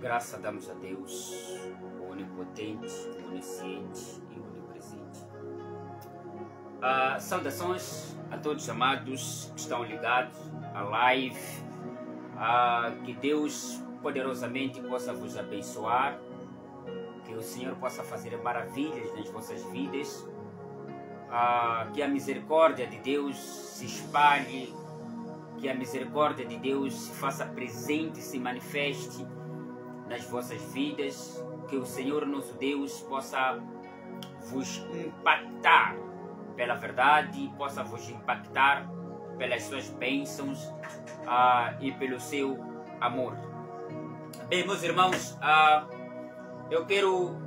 Graça damos a Deus, o onipotente, o onisciente e o onipresente. Saudações a todos os amados que estão ligados à live. Que Deus poderosamente possa vos abençoar, que o Senhor possa fazer maravilhas nas vossas vidas, que a misericórdia de Deus se espalhe, que a misericórdia de Deus se faça presente, se manifeste nas vossas vidas, que o Senhor nosso Deus possa vos impactar pela verdade, possa vos impactar pelas suas bênçãos e pelo seu amor. Bem, meus irmãos, eu quero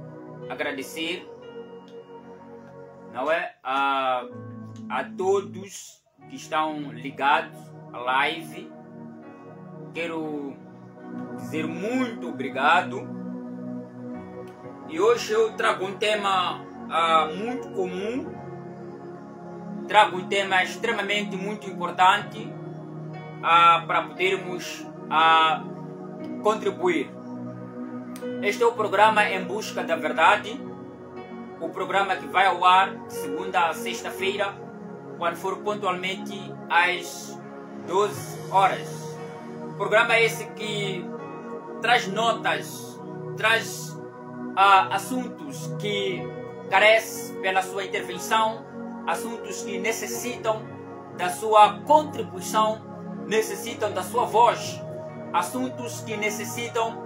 agradecer, não é, a todos que estão ligados à live. Quero dizer muito obrigado. E hoje eu trago um tema muito comum, trago um tema extremamente muito importante para podermos contribuir. Este é o programa Em Busca da Verdade, o programa que vai ao ar de segunda a sexta-feira, quando for pontualmente às 12 horas. O programa é esse que traz notas, traz assuntos que carecem pela sua intervenção, assuntos que necessitam da sua contribuição, necessitam da sua voz, assuntos que necessitam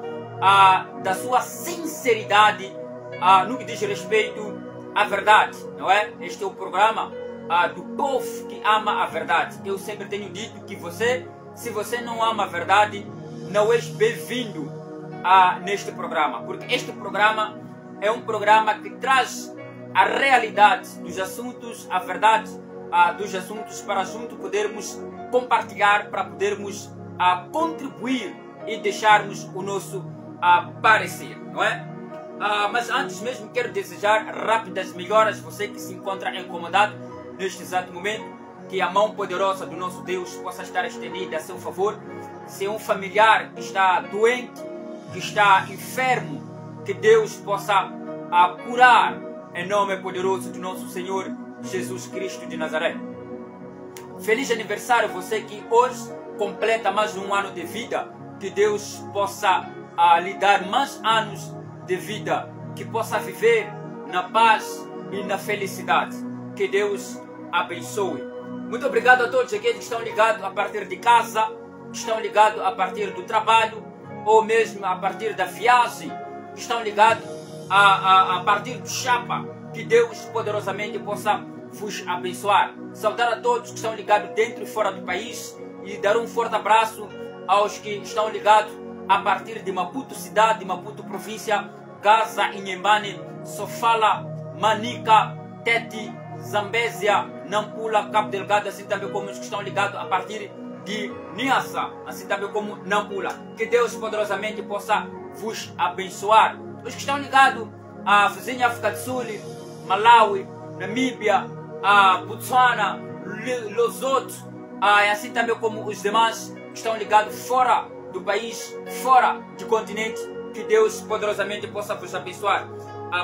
da sua sinceridade no que diz respeito à verdade, não é? Este é o programa do povo que ama a verdade. Eu sempre tenho dito que se você não ama a verdade, não és bem-vindo neste programa, porque este programa é um programa que traz a realidade dos assuntos, a verdade dos assuntos, para junto podermos compartilhar, para podermos contribuir e deixarmos o nosso parecer, não é? Mas antes mesmo quero desejar rápidas melhoras, você que se encontra incomodado neste exato momento, que a mão poderosa do nosso Deus possa estar estendida a seu favor. Se é um familiar que está doente, que está enfermo, que Deus possa curar em nome poderoso do nosso Senhor Jesus Cristo de Nazaré. Feliz aniversário você que hoje completa mais um ano de vida. Que Deus possa lhe dar mais anos de vida, que possa viver na paz e na felicidade. Que Deus abençoe. Muito obrigado a todos aqueles que estão ligados a partir de casa, que estão ligados a partir do trabalho, ou mesmo a partir da viagem, que estão ligados a partir do chapa. Que Deus poderosamente possa vos abençoar. Saudar a todos que estão ligados dentro e fora do país e dar um forte abraço aos que estão ligados a partir de Maputo cidade, Maputo província, Gaza, Inhambane, Sofala, Manica, Tete, Zambésia, Nampula, Cabo Delgado, assim também como os que estão ligados a partir de Niassa, assim também como Nampula. Que Deus poderosamente possa vos abençoar. Os que estão ligados à vizinha África do Sul, Malawi, Namíbia, Botswana, Lesotho, e assim também como os demais que estão ligados fora do país, fora do continente, que Deus poderosamente possa vos abençoar.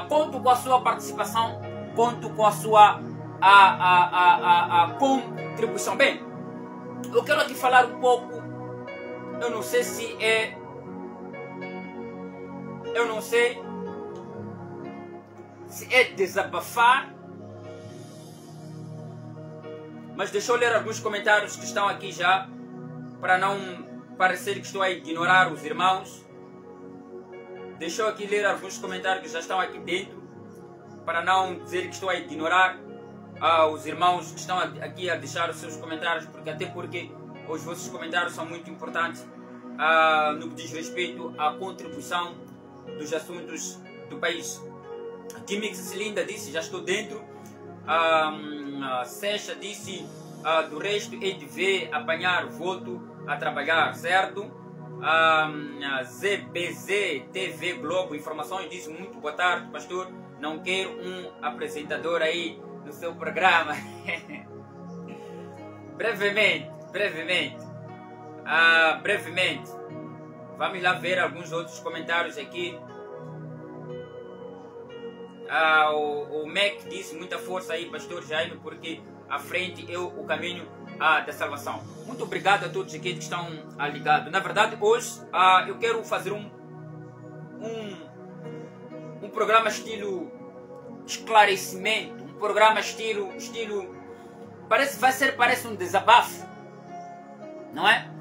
Conto com a sua participação, conto com a sua contribuição. Bem, eu quero aqui falar um pouco, eu não sei se é desabafar, mas deixa eu ler alguns comentários que estão aqui já, para não parecer que estou a ignorar os irmãos. Deixa eu aqui ler alguns comentários que já estão aqui dentro, para não dizer que estou a ignorar os irmãos que estão aqui a deixar os seus comentários, até porque os vossos comentários são muito importantes no que diz respeito à contribuição dos assuntos do país. Kimix Cilinda disse: já estou dentro. Secha disse: do resto é de ver, apanhar, volto a trabalhar, certo? ZBZ TV Globo Informações disse: muito boa tarde, pastor. Não quero um apresentador aí no seu programa. brevemente. Vamos lá ver alguns outros comentários aqui. O Mac disse muita força aí, pastor Jaime, porque a frente é o caminho da salvação. Muito obrigado a todos aqui que estão ligados. Na verdade, hoje eu quero fazer um programa estilo esclarecimento, um programa estilo parece um desabafo, não é?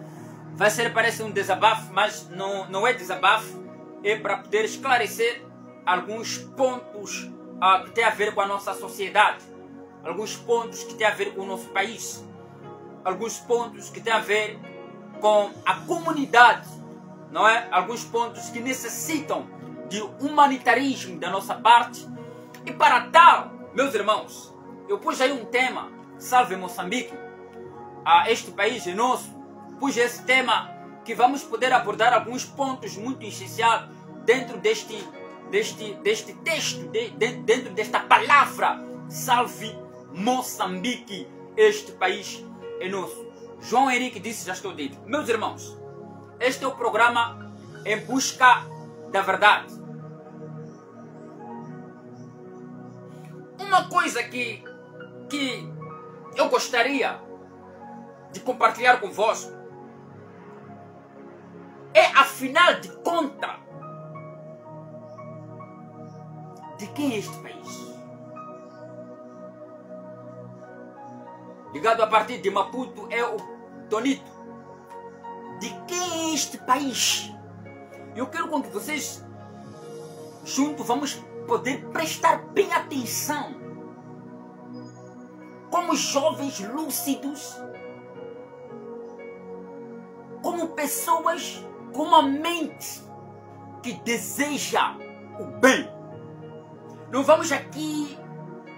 Parece um desabafo, mas não é desabafo, é para poder esclarecer alguns pontos que tem a ver com a nossa sociedade, alguns pontos que tem a ver com o nosso país, alguns pontos que tem a ver com a comunidade, não é? Alguns pontos que necessitam de humanitarismo da nossa parte. E para tal, meus irmãos, eu pus aí um tema, Salve Moçambique, este país é nosso. Pus esse tema que vamos poder abordar alguns pontos muito essenciais dentro deste texto, dentro desta palavra, Salve Moçambique, este país é nosso. João Henrique disse, já estou dito. Meus irmãos, este é o programa Em Busca da Verdade. Uma coisa que eu gostaria de compartilhar convosco é, afinal de contas, de quem é este país? Ligado a partir de Maputo é o Tonito. De quem é este país? Eu quero com que vocês juntos vamos poder prestar bem atenção, como jovens lúcidos, como pessoas com uma mente que deseja o bem. Não vamos aqui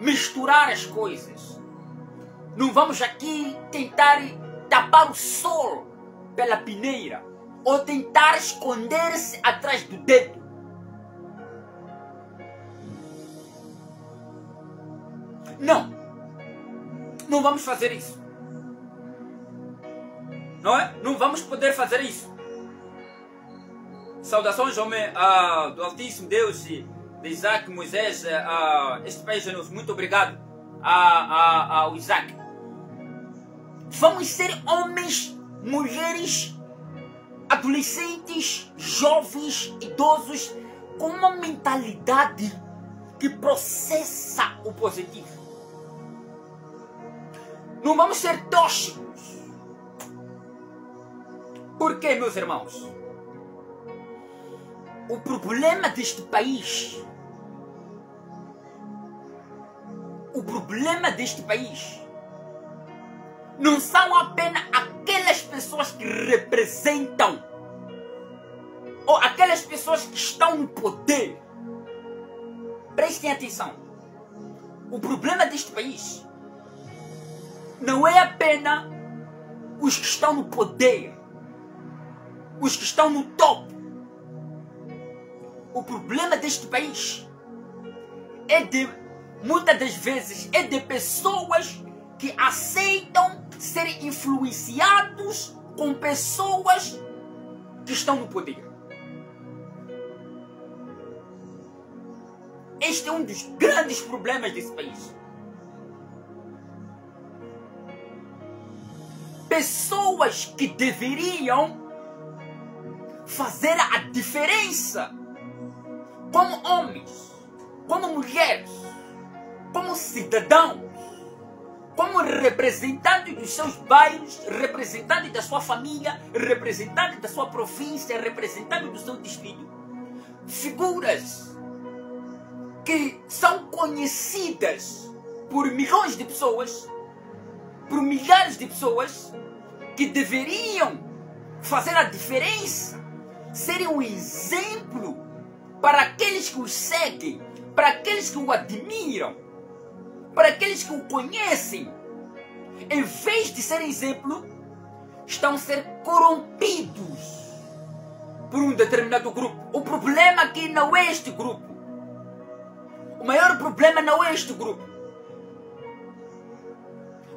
misturar as coisas. Não vamos aqui tentar tapar o sol pela peneira ou tentar esconder-se atrás do dedo. Não vamos fazer isso. Não é? Não vamos poder fazer isso. Saudações homem, do Altíssimo Deus, de Isaac, Moisés, este país é nosso. Muito obrigado ao Isaac. Vamos ser homens, mulheres, adolescentes, jovens, idosos, com uma mentalidade que processa o positivo. Não vamos ser tóxicos. Por quê, meus irmãos? O problema deste país, não são apenas aquelas pessoas que representam ou aquelas pessoas que estão no poder. Prestem atenção. O problema deste país não é apenas os que estão no poder, os que estão no topo. O problema deste país muitas das vezes é de pessoas que aceitam ser influenciados com pessoas que estão no poder. Este é um dos grandes problemas desse país. Pessoas que deveriam fazer a diferença como homens, como mulheres, como cidadãos, como representantes dos seus bairros, representantes da sua família, representantes da sua província, representantes do seu distrito. Figuras que são conhecidas por milhões de pessoas, por milhares de pessoas, que deveriam fazer a diferença, serem um exemplo para aqueles que o seguem, para aqueles que o admiram, para aqueles que o conhecem. Em vez de ser exemplo, estão a ser corrompidos por um determinado grupo. O problema aqui não é este grupo. O maior problema não é este grupo.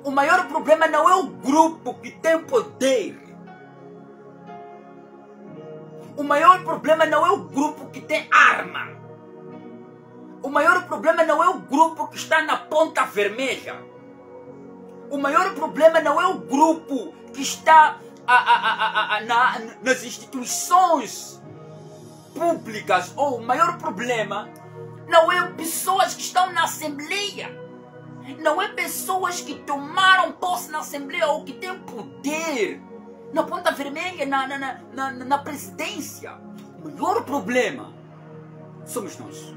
O maior problema não é o grupo que tem poder. O maior problema não é o grupo que tem arma. O maior problema não é o grupo que está na ponta vermelha. O maior problema não é o grupo que está nas instituições públicas. Ou o maior problema não é pessoas que estão na Assembleia. Não é pessoas que tomaram posse na Assembleia ou que têm poder na ponta vermelha, na presidência. O maior problema somos nós.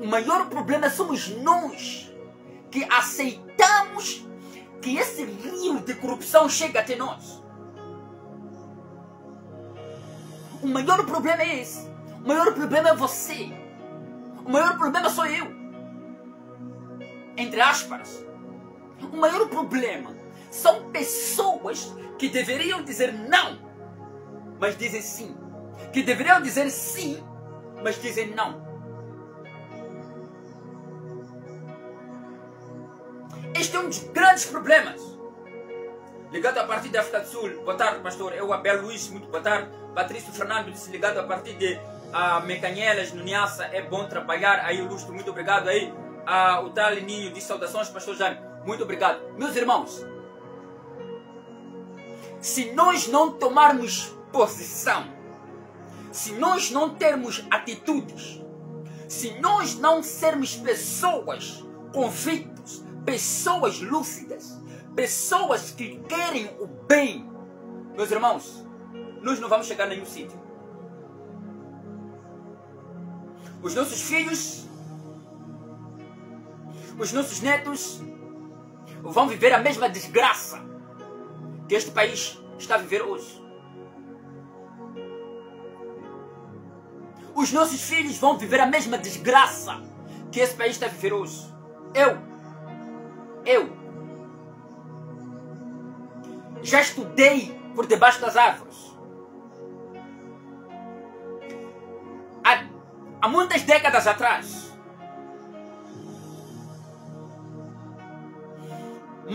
O maior problema somos nós que aceitamos que esse rio de corrupção chegue até nós. O maior problema é esse. O maior problema é você. O maior problema sou eu. Entre aspas. O maior problema são pessoas que deveriam dizer não, mas dizem sim. Que deveriam dizer sim, mas dizem não. Este é um dos grandes problemas. Ligado a partir da África do Sul. Boa tarde, pastor. Eu, Abel Luiz, muito boa tarde. Patrício Fernando disse ligado a partir de Mecanhelas, no Niassa. É bom trabalhar. Aí, Lustro, muito obrigado. Aí, o tal Ninho disse saudações, pastor Jaime. Muito obrigado. Meus irmãos, se nós não tomarmos posição, se nós não termos atitudes, se nós não sermos pessoas convictas, pessoas lúcidas, pessoas que querem o bem, meus irmãos, nós não vamos chegar a nenhum sítio. Os nossos filhos, os nossos netos vão viver a mesma desgraça que este país está a viver hoje. Os nossos filhos vão viver a mesma desgraça que esse país está a viver hoje. Eu já estudei por debaixo das árvores. Há muitas décadas atrás.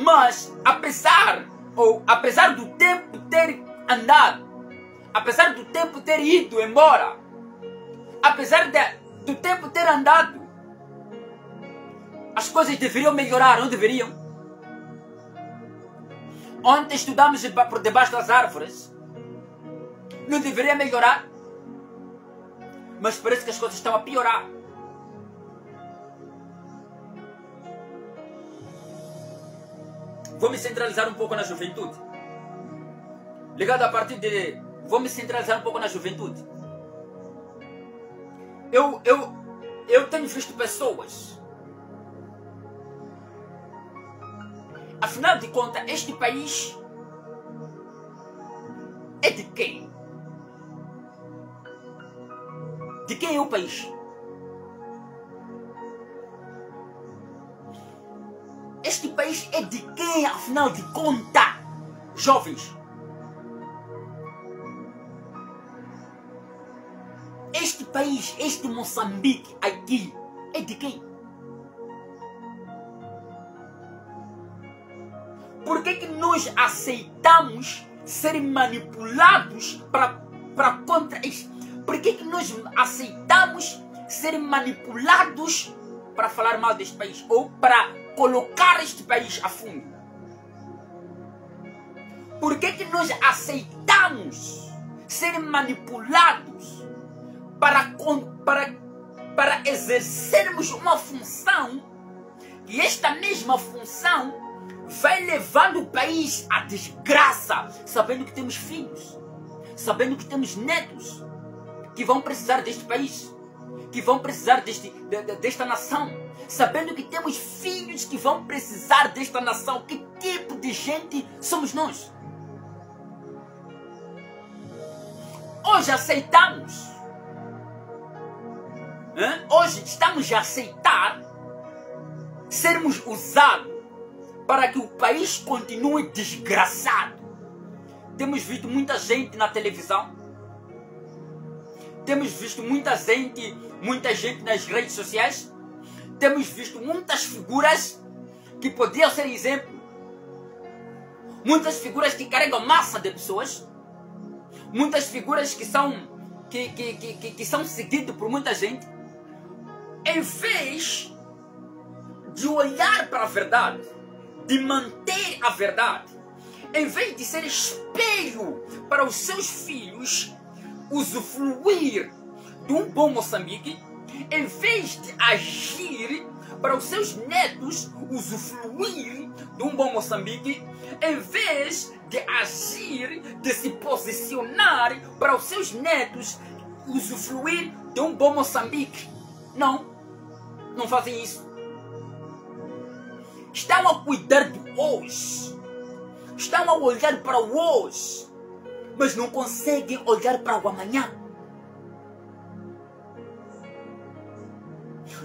Mas, apesar do tempo ter andado, apesar do tempo ter ido embora, apesar do tempo ter andado, as coisas deveriam melhorar, não deveriam? Ontem estudamos por debaixo das árvores, não deveria melhorar? Mas parece que as coisas estão a piorar. Vou me centralizar um pouco na juventude. Ligado a partir de... Vou me centralizar um pouco na juventude. Eu tenho visto pessoas. Afinal de contas, este país é de quem? De quem é o país? Este país é de quem, afinal de contas, jovens? Este país, este Moçambique aqui, é de quem? Por que nós aceitamos ser manipulados para contra isso? Por que nós aceitamos ser manipulados para falar mal deste país? Ou para colocar este país a fundo? Por que nós aceitamos ser manipulados para exercermos uma função, e esta mesma função vai levando o país à desgraça, sabendo que temos filhos, sabendo que temos netos que vão precisar deste país, que vão precisar desta nação, sabendo que temos filhos que vão precisar desta nação. Que tipo de gente somos nós? Hoje aceitamos. Hoje estamos a aceitar sermos usados para que o país continue desgraçado. Temos visto muita gente na televisão. Temos visto muita gente nas redes sociais. Temos visto muitas figuras que podiam ser exemplo. muitas figuras que carregam massa de pessoas, muitas figuras que são seguidas por muita gente, em vez de olhar para a verdade, de manter a verdade, em vez de ser espelho para os seus filhos usufruir de um bom Moçambique, em vez de agir para os seus netos usufruir de um bom Moçambique, em vez de agir, de se posicionar para os seus netos usufruir de um bom Moçambique. Não fazem isso. Estão a cuidar do hoje, estão a olhar para o hoje, mas não conseguem olhar para o amanhã.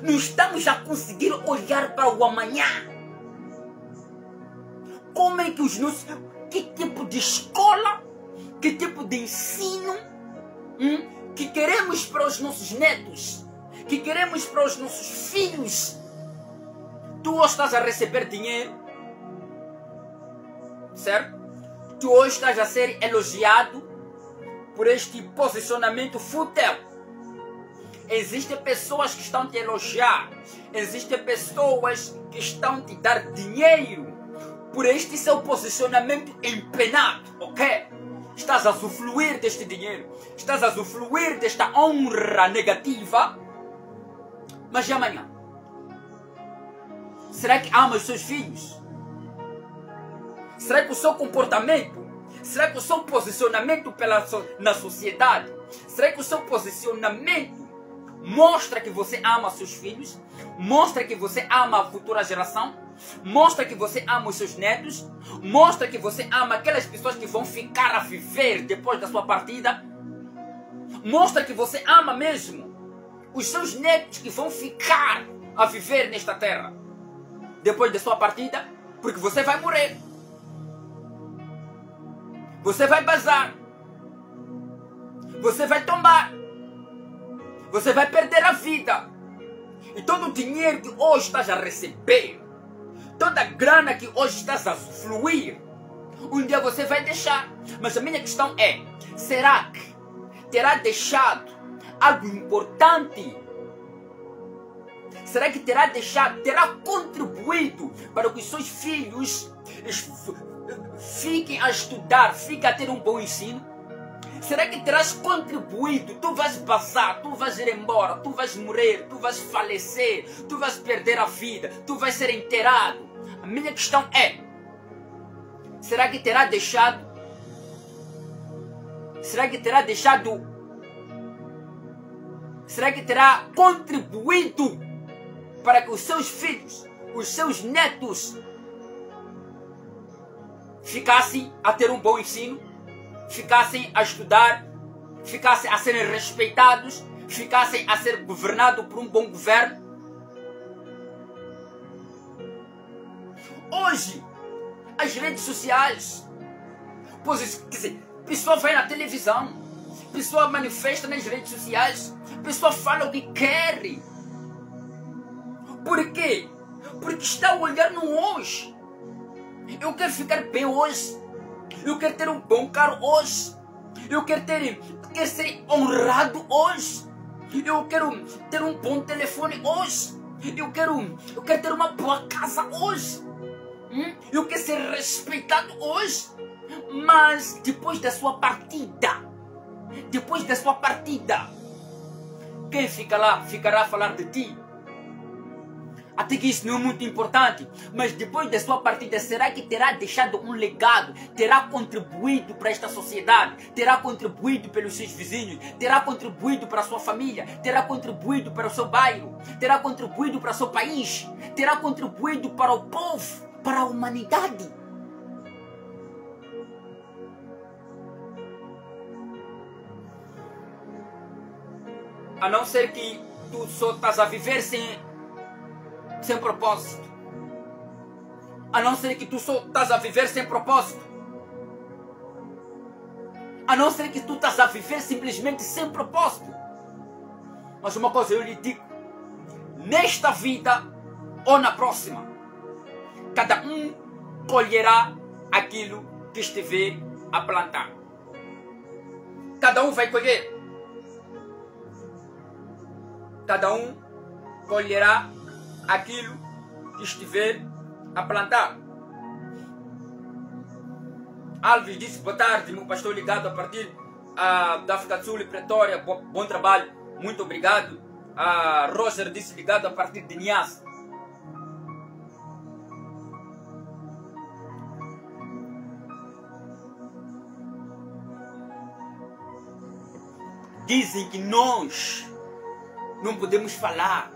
Não estamos a conseguir olhar para o amanhã. Como é que os nossos... Que tipo de escola, que tipo de ensino que queremos para os nossos netos, que queremos para os nossos filhos? Tu hoje estás a receber dinheiro, certo? Tu hoje estás a ser elogiado por este posicionamento fútil. Existem pessoas que estão a te elogiar, existem pessoas que estão a te dar dinheiro por este seu posicionamento empenado, ok? Estás a usufruir deste dinheiro, estás a usufruir desta honra negativa, mas e amanhã? Será que ama os seus filhos? Será que o seu comportamento, será que o seu posicionamento na sociedade, será que o seu posicionamento mostra que você ama seus filhos? Mostra que você ama a futura geração? Mostra que você ama os seus netos? Mostra que você ama aquelas pessoas que vão ficar a viver depois da sua partida? Mostra que você ama mesmo os seus netos que vão ficar a viver nesta terra depois da sua partida? Porque você vai morrer. Você vai bazar. Você vai tombar. Você vai perder a vida. E todo o dinheiro que hoje estás a receber, toda a grana que hoje estás a fluir, um dia você vai deixar. Mas a minha questão é, será que terá deixado algo importante? Será que terá contribuído para que os seus filhos fiquem a estudar, fiquem a ter um bom ensino? Será que terás contribuído? Tu vais passar, tu vais ir embora, tu vais morrer, tu vais falecer, tu vais perder a vida, tu vais ser enterrado. A minha questão é, será que terá deixado? Será que terá deixado? Será que terá contribuído para que os seus filhos, os seus netos ficassem a ter um bom ensino, ficassem a estudar, ficassem a serem respeitados, ficassem a ser governados por um bom governo? Hoje, as redes sociais, quer dizer, a pessoa vai na televisão, a pessoa manifesta nas redes sociais, a pessoa fala o que quer. Por quê? Porque está a olhar no hoje. Eu quero ficar bem hoje. Eu quero ter um bom carro hoje. Eu quero ser honrado hoje. Eu quero ter um bom telefone hoje. Eu quero ter uma boa casa hoje. Eu quero ser respeitado hoje. Mas depois da sua partida, quem fica lá ficará a falar de ti? Até que isso não é muito importante, mas depois da sua partida, será que terá deixado um legado? Terá contribuído para esta sociedade? Terá contribuído pelos seus vizinhos? Terá contribuído para a sua família? Terá contribuído para o seu bairro? Terá contribuído para o seu país? Terá contribuído para o povo? Para a humanidade? A não ser que tu só estás a viver sem propósito. A não ser que tu só estás a viver sem propósito. A não ser que tu estás a viver simplesmente sem propósito. Mas uma coisa eu lhe digo, nesta vida ou na próxima, cada um colherá aquilo que estiver a plantar. Cada um vai colher. Cada um colherá aquilo que estiver a plantar. Alves disse, boa tarde, meu pastor ligado a partir da África do Sul e Pretória, bom trabalho, muito obrigado. Roger disse, ligado a partir de Niassa. Dizem que nós não podemos falar.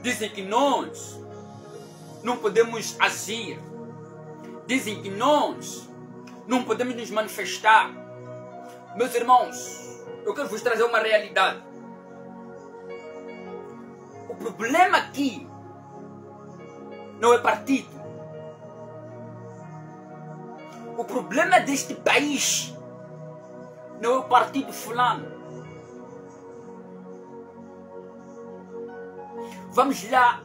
Dizem que nós não podemos agir. Dizem que nós não podemos nos manifestar. Meus irmãos, eu quero vos trazer uma realidade. O problema aqui não é partido. O problema deste país não é o partido fulano. Vamos lá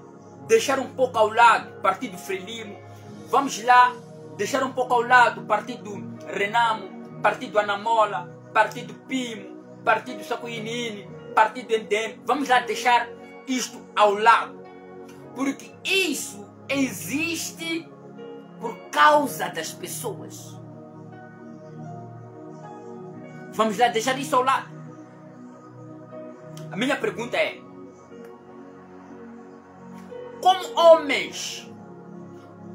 deixar um pouco ao lado o partido Frelimo. Vamos lá deixar um pouco ao lado o partido Renamo, partido Anamola, partido Pimo, partido Sacuinini, partido Endem. Vamos lá deixar isto ao lado. Porque isso existe por causa das pessoas. Vamos lá deixar isso ao lado. A minha pergunta é: como homens,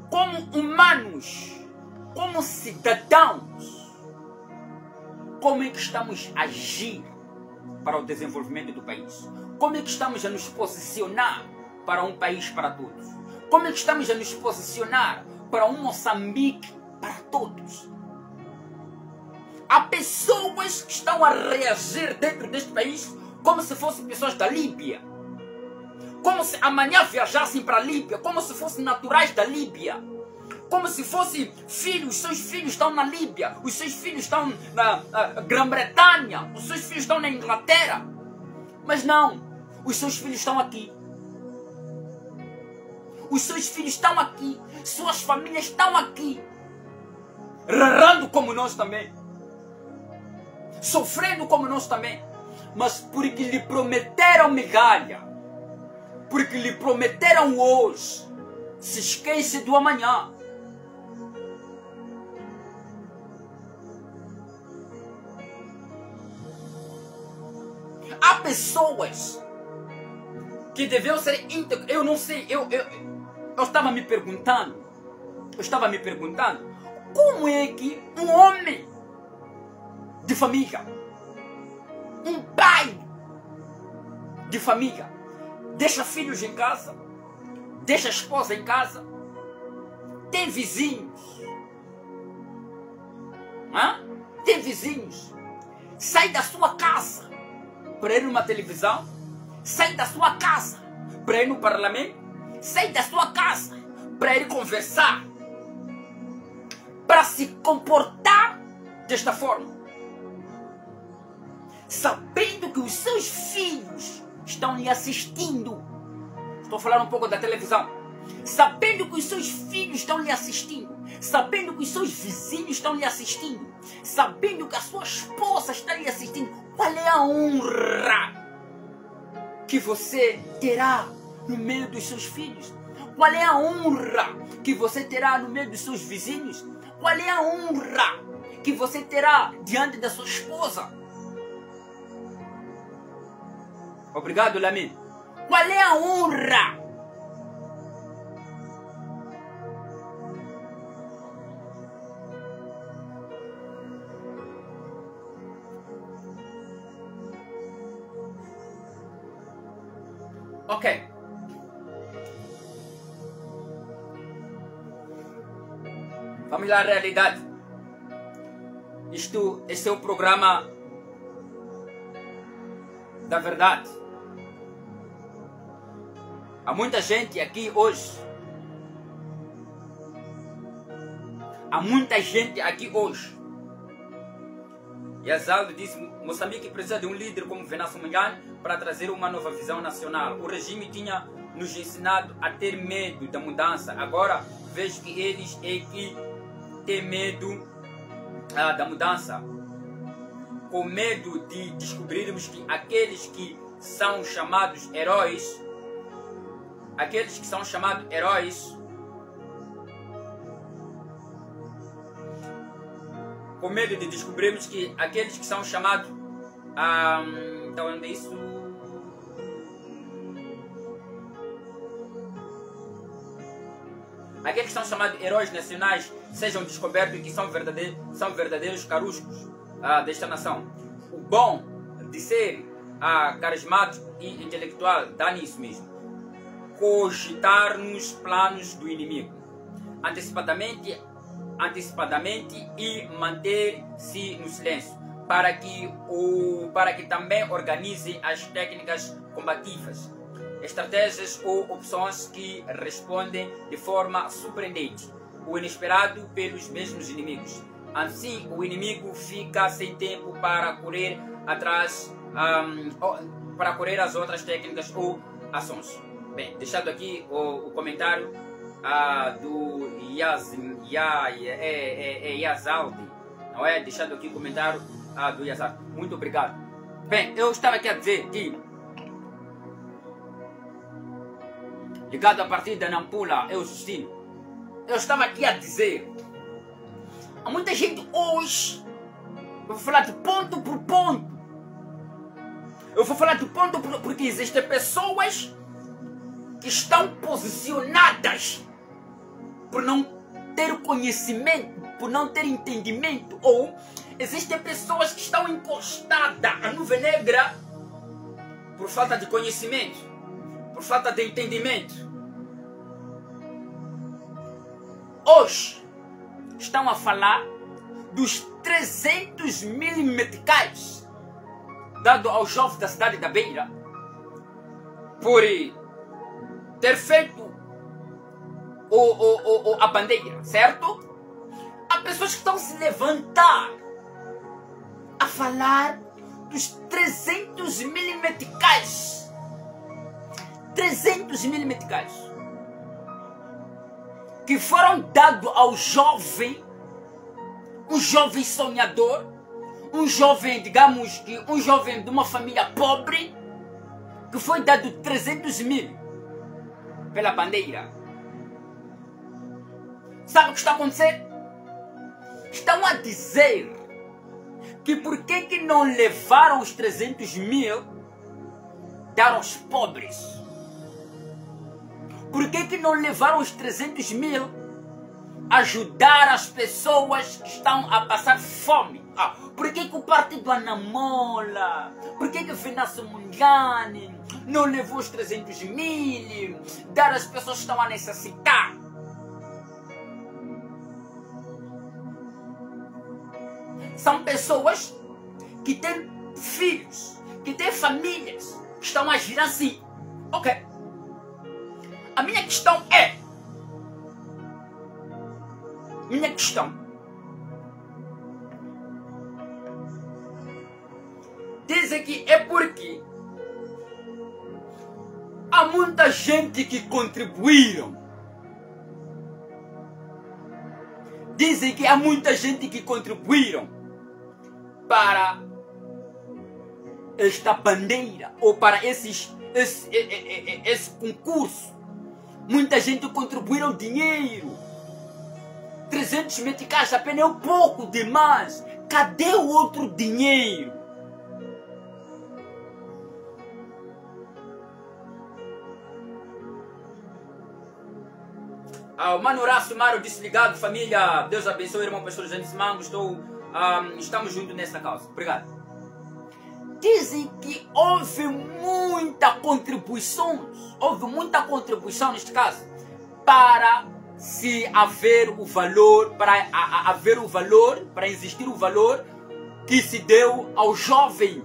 como humanos, como cidadãos, como é que estamos a agir para o desenvolvimento do país? Como é que estamos a nos posicionar para um país para todos? Como é que estamos a nos posicionar para um Moçambique para todos? Há pessoas que estão a reagir dentro deste país como se fossem pessoas da Líbia. Como se amanhã viajassem para a Líbia, como se fossem naturais da Líbia. Como se fossem filhos, seus filhos estão na Líbia, os seus filhos estão na Grã-Bretanha, os seus filhos estão na Inglaterra. Mas não, os seus filhos estão aqui. Os seus filhos estão aqui, suas famílias estão aqui. Rarando como nós também. Sofrendo como nós também, mas porque lhe prometeram migalha, porque lhe prometeram hoje, se esquece do amanhã. Há pessoas que deviam ser íntegras. Eu não sei, eu estava me perguntando, como é que um homem de família, um pai de família, deixa filhos em casa, deixa a esposa em casa, tem vizinhos, tem vizinhos, sai da sua casa para ir numa televisão, sai da sua casa para ir no parlamento, sai da sua casa para ir conversar, para se comportar desta forma, sabendo que os seus filhos estão lhe assistindo. Estou falando um pouco da televisão. Sabendo que os seus filhos estão lhe assistindo, sabendo que os seus vizinhos estão lhe assistindo, sabendo que a sua esposa está lhe assistindo. Qual é a honra que você terá no meio dos seus filhos? Qual é a honra que você terá no meio dos seus vizinhos? Qual é a honra que você terá diante da sua esposa? Obrigado, Lamin. Qual é a honra? Ok. Vamos lá à realidade. Este é o programa da verdade. Há muita gente aqui hoje. Há muita gente aqui hoje. E Azaldo disse: Moçambique precisa de um líder como Venâncio Mondlane para trazer uma nova visão nacional. O regime tinha nos ensinado a ter medo da mudança. Agora vejo que eles é que ter medo da mudança, com medo de descobrirmos que aqueles que são chamados heróis, com medo de descobrirmos que aqueles que são chamados, então onde é isso? Aqueles que são chamados heróis nacionais sejam descobertos que são verdadeiros caruscos desta nação. O bom de ser carismático e intelectual dá nisso mesmo. Cogitar nos planos do inimigo antecipadamente e manter-se no silêncio para que também organize as técnicas combativas, estratégias ou opções que respondem de forma surpreendente o inesperado pelos mesmos inimigos. Assim, o inimigo fica sem tempo para correr atrás, para correr as outras técnicas ou ações. Bem, deixado aqui o comentário do Yazaldi, não é? Deixado aqui o comentário do Yazaldi. Muito obrigado. Bem, eu estava aqui a dizer que, ligado à partida da Nampula, Justino, eu estava aqui a dizer, há muita gente hoje, eu vou falar de ponto por ponto, porque existem pessoas que estão posicionadas por não ter conhecimento, por não ter entendimento, ou existem pessoas que estão encostadas à nuvem negra por falta de conhecimento, por falta de entendimento. Hoje estão a falar dos 300 mil meticais dado aos jovens da cidade da Beira por ter feito a bandeira, certo? Há pessoas que estão se levantar a falar dos 300 mil meticais. 300 mil meticais que foram dados ao jovem, um jovem sonhador, um jovem, digamos que um jovem de uma família pobre, que foi dado 300 mil pela bandeira. Sabe o que está a acontecer? Estão a dizer que por que não levaram os 300 mil dar aos pobres? Por que não levaram os 300 mil ajudar as pessoas que estão a passar fome? Por que o partido Anamola, por que Venâncio Mungane não levou os 300 mil dar às pessoas que estão a necessitar? São pessoas que têm filhos, que têm famílias, que estão a agir assim. Ok. A minha questão é... Dizem que é porque há muita gente que contribuíram. Dizem que há muita gente que contribuíram para esta bandeira ou para esse concurso. Muita gente contribuíram dinheiro. 300 meticais apenas é um pouco demais. Cadê o outro dinheiro? O Mano Horácio Mário disse ligado, família. Deus abençoe, irmão pastor Jânio Mango. Estamos juntos nessa causa. Obrigado. Dizem que houve muita contribuição neste caso, para se haver o valor, para existir o valor que se deu ao jovem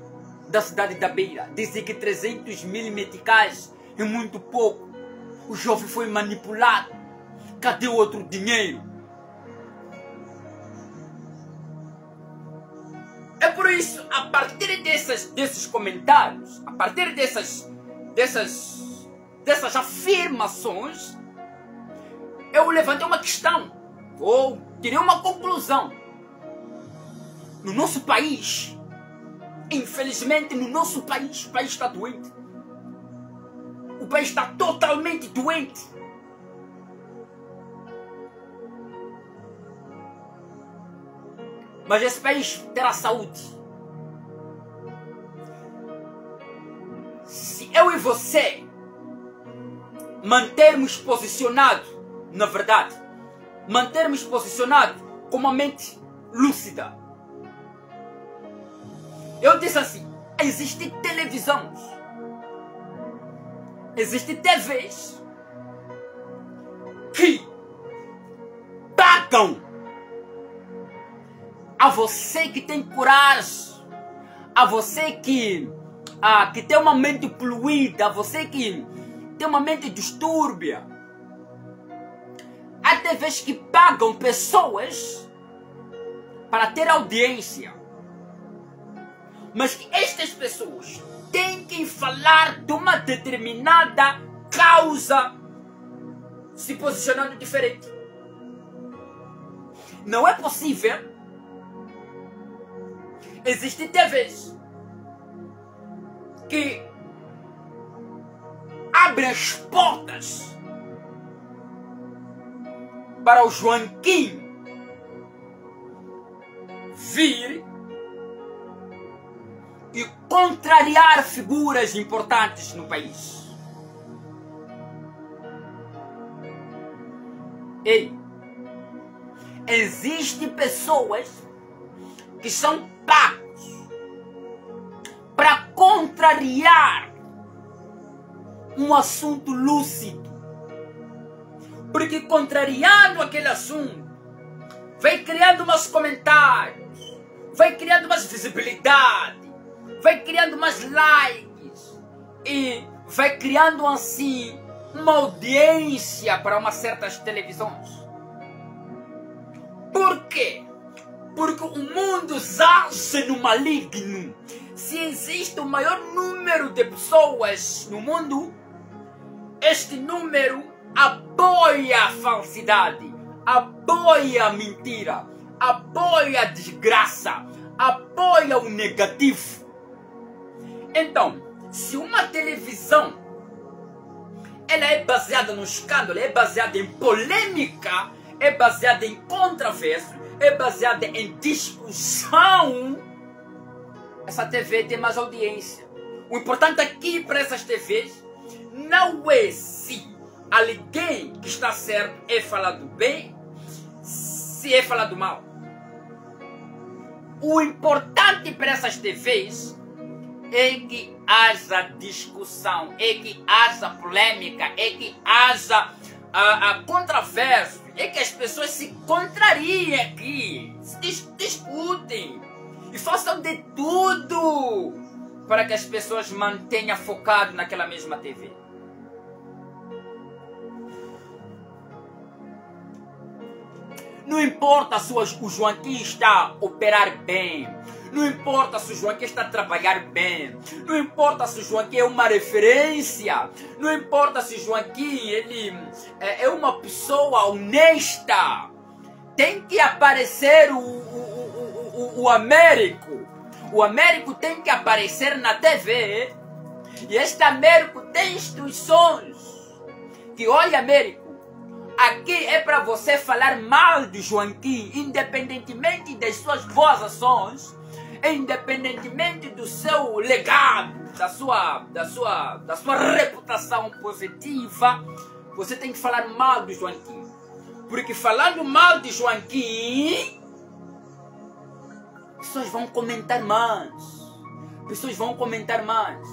da cidade da Beira. Dizem que 300 mil meticais é muito pouco. O jovem foi manipulado. Cadê o outro dinheiro? É por isso, a partir desses comentários, a partir dessas afirmações, eu levantei uma questão. Ou tirei uma conclusão. No nosso país, infelizmente no nosso país, o país está doente. O país está totalmente doente. Mas esse país terá saúde se eu e você mantermos posicionado, na verdade, mantermos posicionado com uma mente lúcida. Eu disse assim, existe televisão, existe TVs que pagam a você que tem coragem, a você que tem uma mente poluída, a você que tem uma mente distúrbia. Há TVs que pagam pessoas para ter audiência. Mas que estas pessoas têm que falar de uma determinada causa, se posicionando diferente. Não é possível. Existem TVs que abrem as portas para o Joaquim vir e contrariar figuras importantes no país. Ei, existem pessoas que são pagos para contrariar um assunto lúcido. Porque contrariando aquele assunto, vai criando mais comentários, vai criando mais visibilidade, vai criando mais likes e vai criando assim uma audiência para umas certas televisões. Por quê? Porque o mundo jaz no maligno. Se existe o maior número de pessoas no mundo, este número apoia a falsidade, apoia a mentira, apoia a desgraça, apoia o negativo. Então, se uma televisão ela é baseada no escândalo, é baseada em polêmica, é baseada em controvérsia, é baseada em discussão, essa TV tem mais audiência. O importante aqui para essas TVs não é se alguém que está certo é falado bem, se é falado mal. O importante para essas TVs é que haja discussão, é que haja polêmica, é que haja a controvérsia, é que as pessoas se contrariem aqui, se discutem e façam de tudo para que as pessoas mantenham focado naquela mesma TV. Não importa se o Joaquim está a operar bem, não importa se o Joaquim está a trabalhar bem, não importa se o Joaquim é uma referência, não importa se o Joaquim ele é uma pessoa honesta. Tem que aparecer o Américo. O Américo tem que aparecer na TV. E este Américo tem instruções. Que olha, Américo, aqui é para você falar mal de Joaquim, independentemente das suas boas ações, independentemente do seu legado, da sua reputação positiva, você tem que falar mal de Joaquim. Porque falando mal de Joaquim, pessoas vão comentar mais. Pessoas vão comentar mais.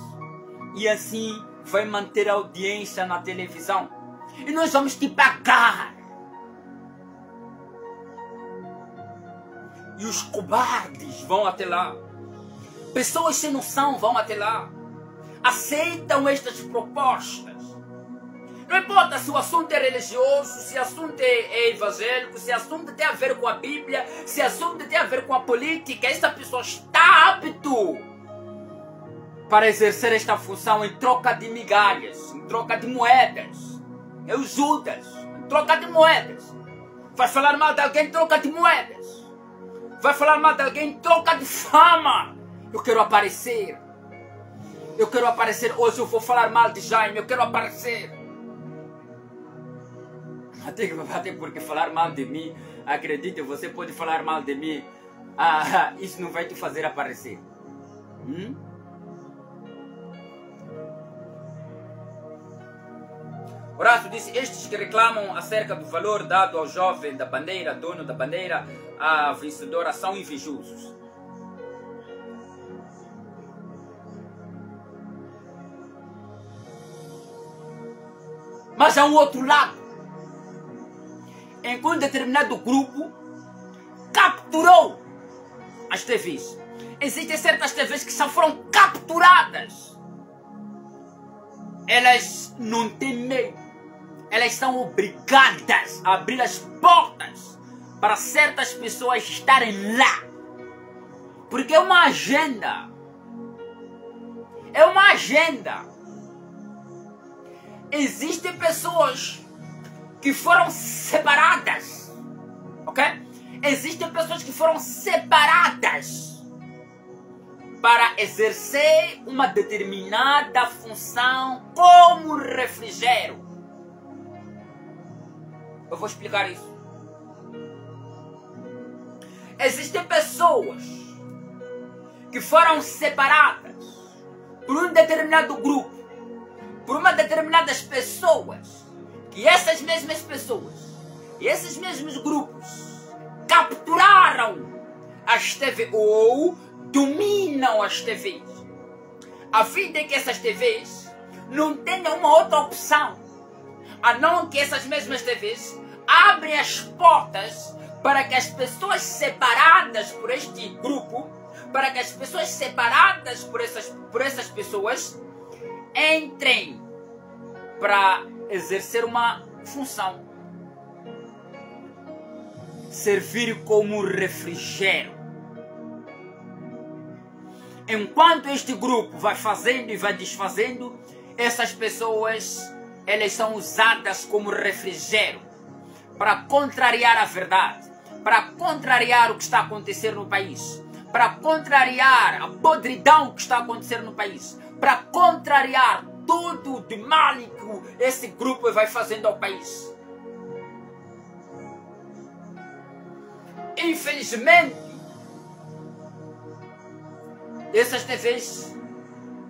E assim vai manter a audiência na televisão. E nós vamos te pagar. E os cobardes vão até lá. Pessoas sem noção vão até lá. Aceitam estas propostas. Não importa se o assunto é religioso, se o assunto é evangélico, se o assunto tem a ver com a Bíblia, se o assunto tem a ver com a política. Essa pessoa está apto para exercer esta função em troca de migalhas, em troca de moedas. É o Judas, em troca de moedas. Vai falar mal de alguém em troca de moedas. Vai falar mal de alguém em troca de fama. Eu quero aparecer. Eu quero aparecer. Hoje eu vou falar mal de Jaime. Eu quero aparecer. Até porque falar mal de mim, acredite, você pode falar mal de mim. Isso não vai te fazer aparecer. Horácio disse, estes que reclamam acerca do valor dado ao jovem da bandeira, dono da bandeira, a vencedora, são invejosos. Mas há um outro lado. Em que um determinado grupo capturou as TVs. Existem certas TVs que só foram capturadas. Elas não têm medo. Elas são obrigadas a abrir as portas para certas pessoas estarem lá. Porque é uma agenda. É uma agenda. Existem pessoas que foram separadas. Ok? Existem pessoas que foram separadas para exercer uma determinada função como refrigério. Eu vou explicar isso. Existem pessoas que foram separadas por um determinado grupo, por uma determinadas pessoas, que essas mesmas pessoas e esses mesmos grupos capturaram as TVs ou dominam as TVs. A fim de que essas TVs não tenham uma outra opção, a não que essas mesmas TVs abrem as portas para que as pessoas separadas por este grupo, para que as pessoas separadas por essas pessoas entrem para exercer uma função. Servir como refrigério. Enquanto este grupo vai fazendo e vai desfazendo, essas pessoas, elas são usadas como refrigério para contrariar a verdade, para contrariar o que está acontecendo no país, para contrariar a podridão que está acontecendo no país, para contrariar tudo de mal que esse grupo vai fazendo ao país. Infelizmente, essas TVs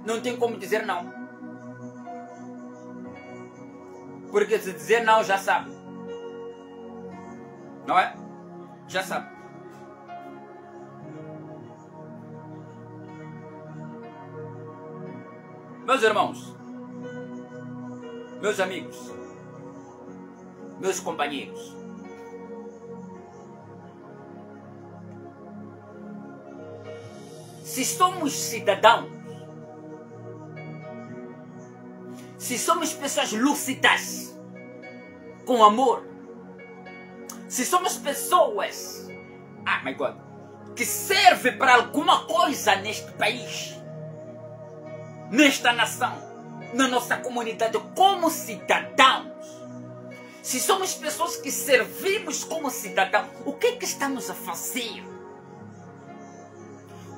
não tem como dizer não. Porque se dizer não, já sabe. Não é? Já sabe. Meus irmãos, meus amigos, meus companheiros, se somos cidadãos, se somos pessoas lúcidas, com amor, se somos pessoas, my God, que servem para alguma coisa neste país, nesta nação, na nossa comunidade, como cidadãos, se somos pessoas que servimos como cidadãos, o que é que estamos a fazer?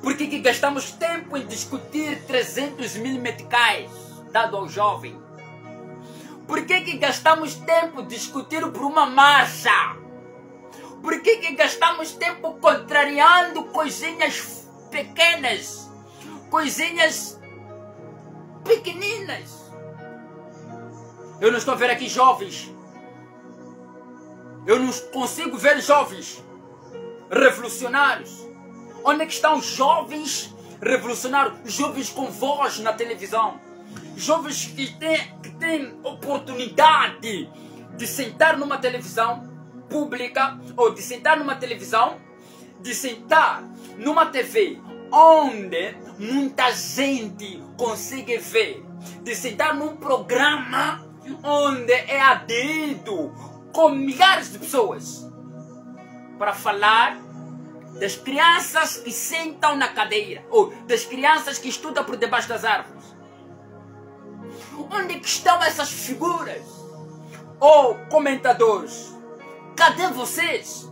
Por que gastamos tempo em discutir 300 mil meticais dado ao jovem? Por que gastamos tempo discutindo por uma marcha? Por que gastamos tempo contrariando coisinhas pequenas, coisinhas pequeninas? Eu não estou a ver aqui jovens. Eu não consigo ver jovens revolucionários. Onde é que estão os jovens revolucionários? Jovens com voz na televisão. Jovens que têm oportunidade de sentar numa televisão pública, ou de sentar numa televisão, de sentar numa TV onde muita gente consegue ver, de sentar num programa onde é aderido com milhares de pessoas para falar das crianças que sentam na cadeira, ou das crianças que estudam por debaixo das árvores. Onde que estão essas figuras? Ou comentadores Cadê vocês?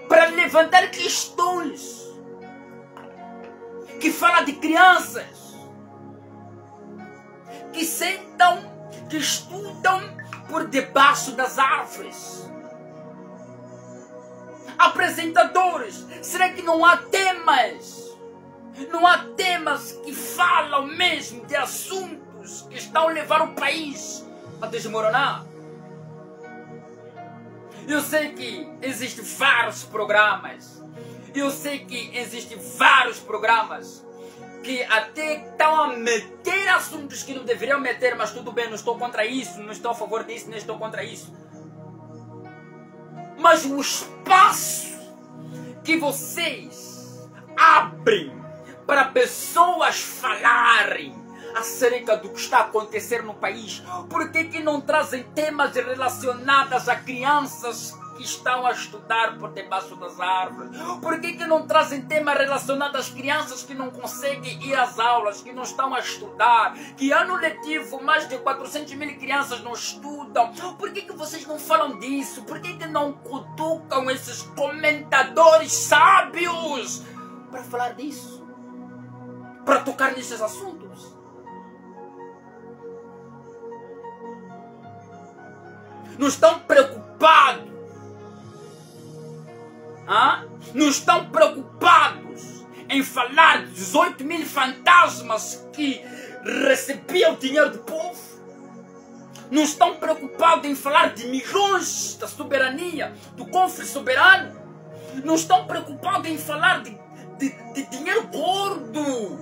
Para levantar questões que falam de crianças que sentam, que estudam por debaixo das árvores. Apresentadores, será que não há temas? Não há temas que falam mesmo de assuntos que estão a levar o país a desmoronar? Eu sei que existem vários programas. Eu sei que existem vários programas que até estão a meter assuntos que não deveriam meter, mas tudo bem, não estou contra isso, não estou a favor disso, nem estou contra isso. Mas o espaço que vocês abrem para pessoas falarem acerca do que está a acontecer no país, por que não trazem temas relacionados a crianças que estão a estudar por debaixo das árvores? Por que não trazem temas relacionados às crianças que não conseguem ir às aulas, que não estão a estudar, que ano letivo mais de 400 mil crianças não estudam? Por que vocês não falam disso? Por que não cutucam esses comentadores sábios para falar disso? Para tocar nesses assuntos? Não estão preocupados? Não estão preocupados em falar de 18 mil fantasmas que recebiam dinheiro do povo? Não estão preocupados em falar de milhões da soberania, do cofre soberano? Não estão preocupados em falar de dinheiro gordo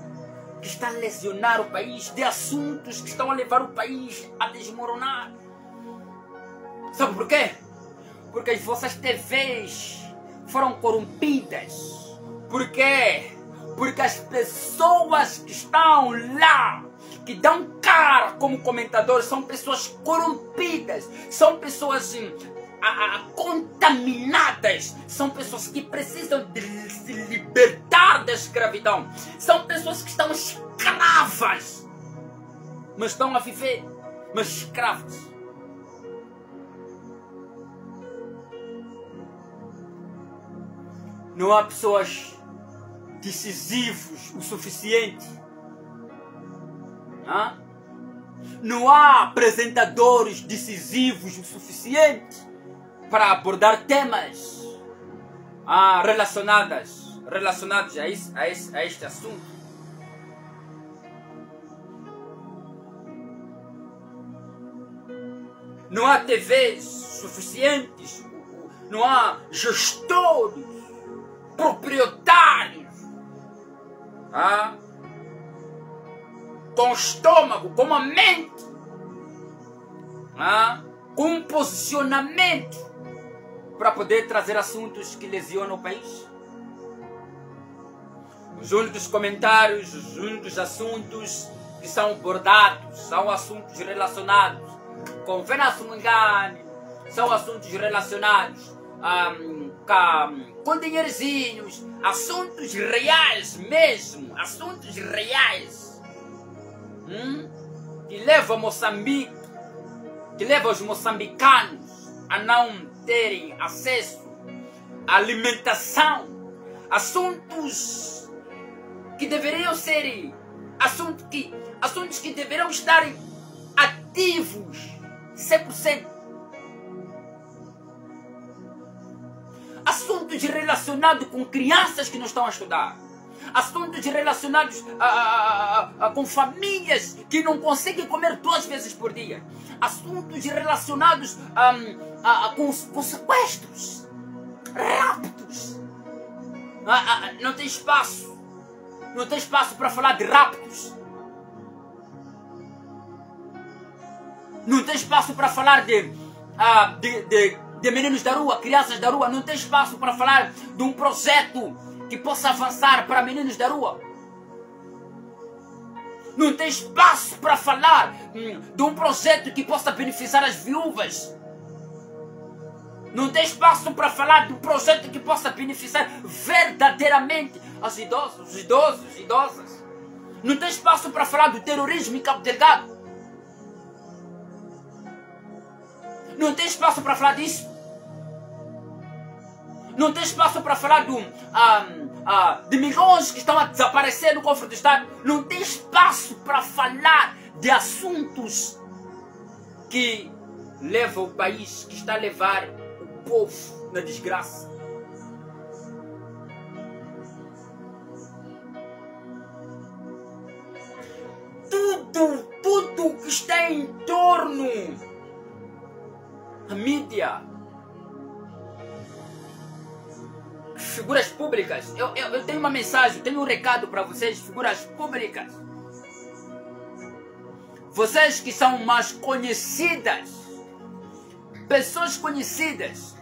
que está a lesionar o país, de assuntos que estão a levar o país a desmoronar? Sabe por quê? Porque as vossas TVs foram corrompidas. Por quê? Porque as pessoas que estão lá, que dão cara como comentadores, são pessoas corrompidas, são pessoas contaminadas, são pessoas que precisam de se libertar da escravidão, são pessoas que estão escravas, mas estão a viver, mas escravas. Não há pessoas decisivas o suficiente. Não há apresentadores decisivos o suficiente para abordar temas relacionados a este assunto. Não há TVs suficientes, não há gestores, proprietários, com estômago, com uma mente, com um posicionamento para poder trazer assuntos que lesionam o país. Os únicos comentários, os únicos assuntos que são abordados são assuntos relacionados com Venâncio Mungane, são assuntos relacionados com dinheirozinhos, assuntos reais mesmo, assuntos reais, que levam Moçambique, que levam os moçambicanos a não terem acesso à alimentação, assuntos que deveriam ser assuntos que deveriam estar ativos 100%. Assuntos relacionados com crianças que não estão a estudar. Assuntos relacionados com famílias que não conseguem comer 2 vezes por dia. Assuntos relacionados com sequestros, raptos. Não tem espaço. Não tem espaço para falar de raptos. Não tem espaço para falar de meninos da rua, crianças da rua. Não tem espaço para falar de um projeto que possa avançar para meninos da rua. Não tem espaço para falar de um projeto que possa beneficiar as viúvas. Não tem espaço para falar de um projeto que possa beneficiar verdadeiramente os idosos, idosas. Não tem espaço para falar do terrorismo em Cabo Delgado. Não tem espaço para falar disso. Não tem espaço para falar de milhões que estão a desaparecer no cofre do Estado. Não tem espaço para falar de assuntos que levam o país, que está a levar o povo na desgraça. Tudo que está em torno, a mídia, figuras públicas. Eu tenho uma mensagem, tenho um recado para vocês, figuras públicas. Vocês que são mais conhecidas, pessoas conhecidas,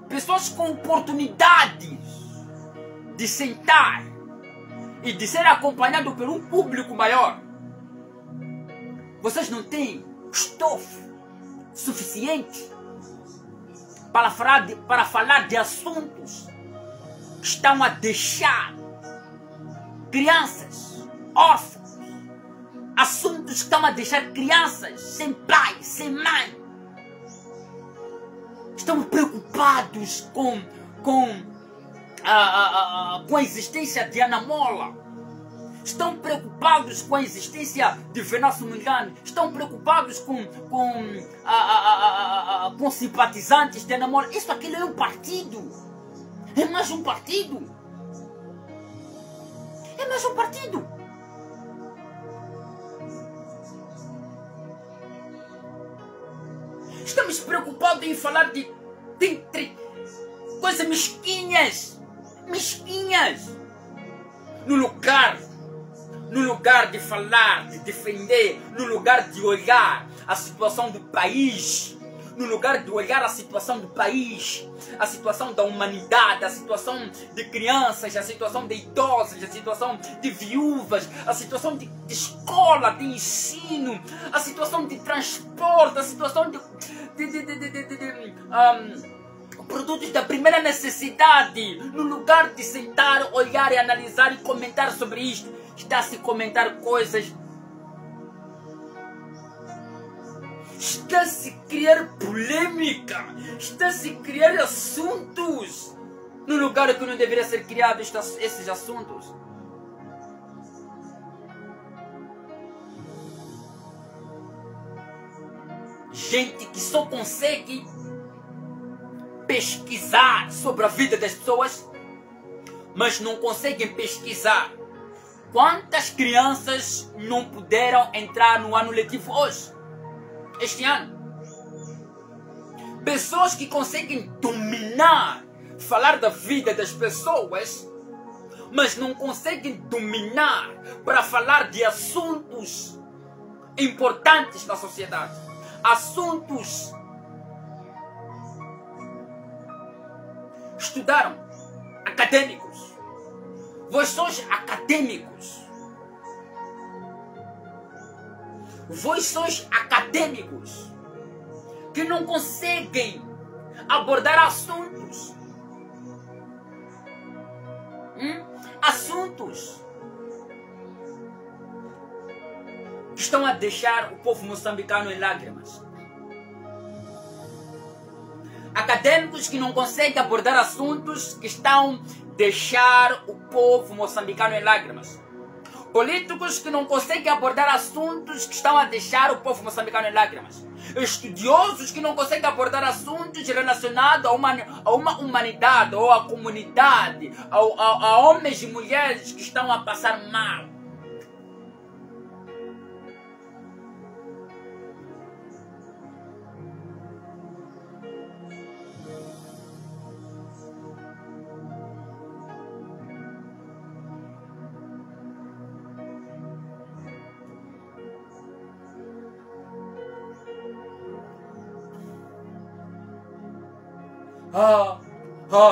pessoas com oportunidades de sentar e de ser acompanhado por um público maior. Vocês não têm estofo suficiente para falar de assuntos que estão a deixar crianças órfãs, assuntos que estão a deixar crianças sem pai, sem mãe. Estão preocupados com a existência de Ana Mola. Estão preocupados com a existência de Venâncio Mondlane. Estão preocupados com simpatizantes de Ana Mola. Isso aqui é um partido. É mais um partido. É mais um partido. Estamos preocupados em falar de coisas mesquinhas. Mesquinhas. No lugar de falar, de defender, no lugar de olhar a situação do país, no lugar de olhar a situação do país, a situação da humanidade, a situação de crianças, a situação de idosos, a situação de viúvas, a situação de escola, de ensino, a situação de transporte, a situação de produtos da primeira necessidade, no lugar de sentar, olhar e analisar e comentar sobre isto, está a se comentar coisas, está a se criar polêmica, está a se criar assuntos no lugar que não deveria ser criado esses assuntos. Gente que só consegue pesquisar sobre a vida das pessoas, mas não conseguem pesquisar quantas crianças não puderam entrar no ano letivo hoje, este ano. Pessoas que conseguem dominar, falar da vida das pessoas, mas não conseguem dominar para falar de assuntos importantes na sociedade. Assuntos. Estudaram, acadêmicos. Vós sois acadêmicos. Vós sois acadêmicos que não conseguem abordar assuntos. Assuntos que estão a deixar o povo moçambicano em lágrimas. Acadêmicos que não conseguem abordar assuntos que estão a deixar o povo moçambicano em lágrimas. Políticos que não conseguem abordar assuntos que estão a deixar o povo moçambicano em lágrimas. Estudiosos que não conseguem abordar assuntos relacionados a uma humanidade ou à comunidade, a homens e mulheres que estão a passar mal.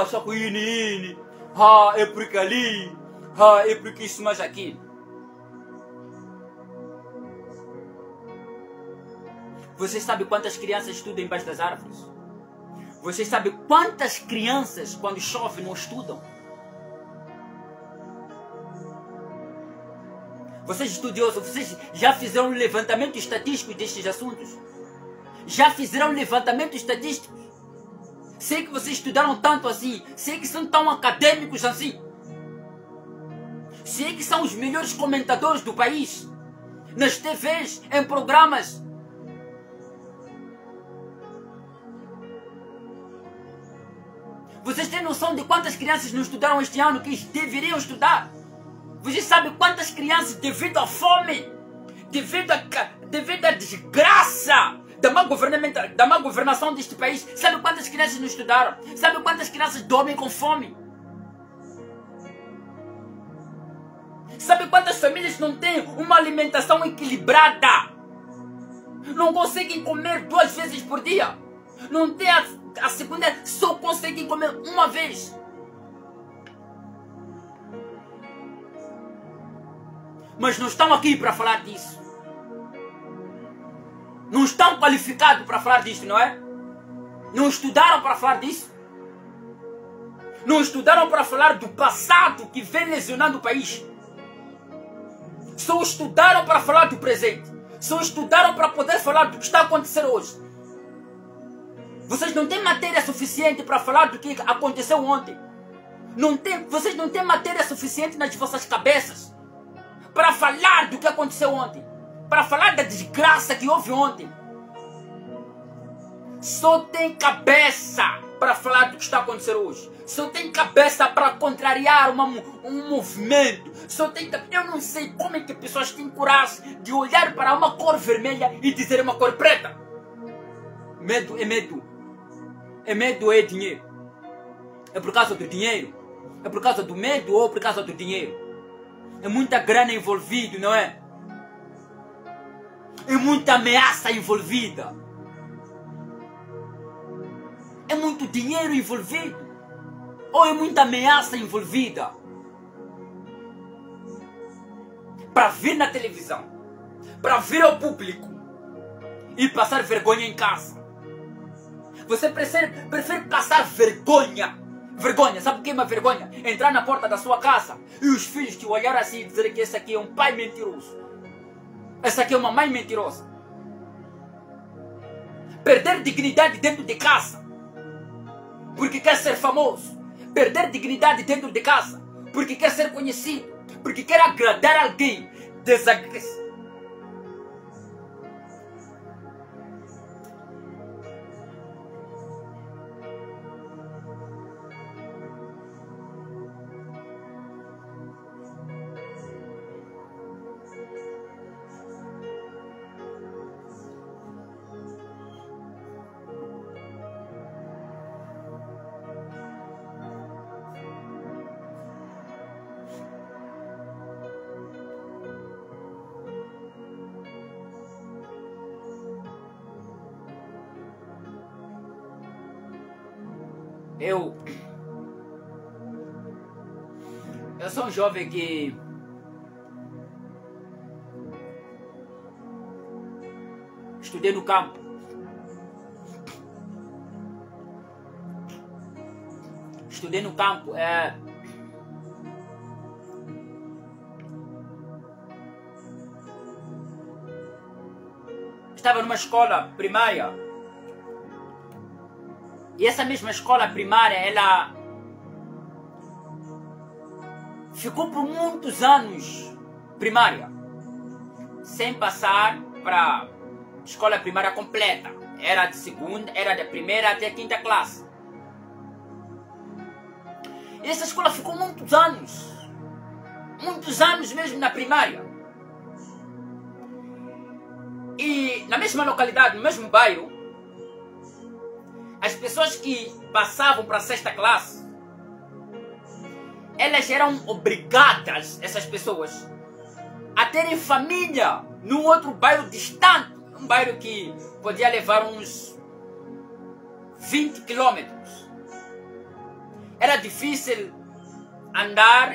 Só que ini, é porque ali, é porque isso mais aqui. Vocês sabem quantas crianças estudam embaixo das árvores? Vocês sabem quantas crianças, quando chove, não estudam? Vocês estudiosos, vocês já fizeram um levantamento estatístico destes assuntos? Já fizeram levantamento estatístico? Sei que vocês estudaram tanto assim. Sei que são tão acadêmicos assim. Sei que são os melhores comentadores do país. Nas TVs, em programas. Vocês têm noção de quantas crianças não estudaram este ano que deveriam estudar? Vocês sabem quantas crianças, devido à fome, devido à desgraça da má governação deste país, sabe quantas crianças não estudaram? Sabe quantas crianças dormem com fome? Sabe quantas famílias não têm uma alimentação equilibrada? Não conseguem comer 2 vezes por dia. Não tem a segunda, só conseguem comer uma vez. Mas não estão aqui para falar disso. Não estão qualificados para falar disso, não é? Não estudaram para falar disso. Não estudaram para falar do passado que vem lesionando o país. Só estudaram para falar do presente. Só estudaram para poder falar do que está acontecendo hoje. Vocês não têm matéria suficiente para falar do que aconteceu ontem. Vocês não têm matéria suficiente nas vossas cabeças para falar do que aconteceu ontem. Para falar da desgraça que houve ontem. Só tem cabeça para falar do que está acontecendo hoje. Só tem cabeça para contrariar um movimento. Eu não sei como é que pessoas têm coragem de olhar para uma cor vermelha e dizer uma cor preta. Medo é medo. É medo é dinheiro. É por causa do dinheiro. É por causa do medo ou por causa do dinheiro. É muita grana envolvida, não é? É muita ameaça envolvida. É muito dinheiro envolvido. Ou é muita ameaça envolvida. Para vir na televisão. Para vir ao público. E passar vergonha em casa. Você prefere passar vergonha. Vergonha, sabe o que é uma vergonha? Entrar na porta da sua casa e os filhos te olharem assim e dizer que esse aqui é um pai mentiroso. Essa aqui é uma mãe mentirosa. Perder dignidade dentro de casa porque quer ser famoso. Perder dignidade dentro de casa porque quer ser conhecido. Porque quer agradar alguém. Desagressivo. Eu sou um jovem que estudei no campo. Estudei no campo. Estava numa escola primária. E essa mesma escola primária, ela ficou por muitos anos primária, sem passar para escola primária completa. Era de segunda, era da primeira até a 5ª classe. E essa escola ficou muitos anos mesmo na primária. E na mesma localidade, no mesmo bairro, as pessoas que passavam para a 6ª classe, elas eram obrigadas, essas pessoas, a terem família num outro bairro distante. Um bairro que podia levar uns 20 quilômetros. Era difícil andar,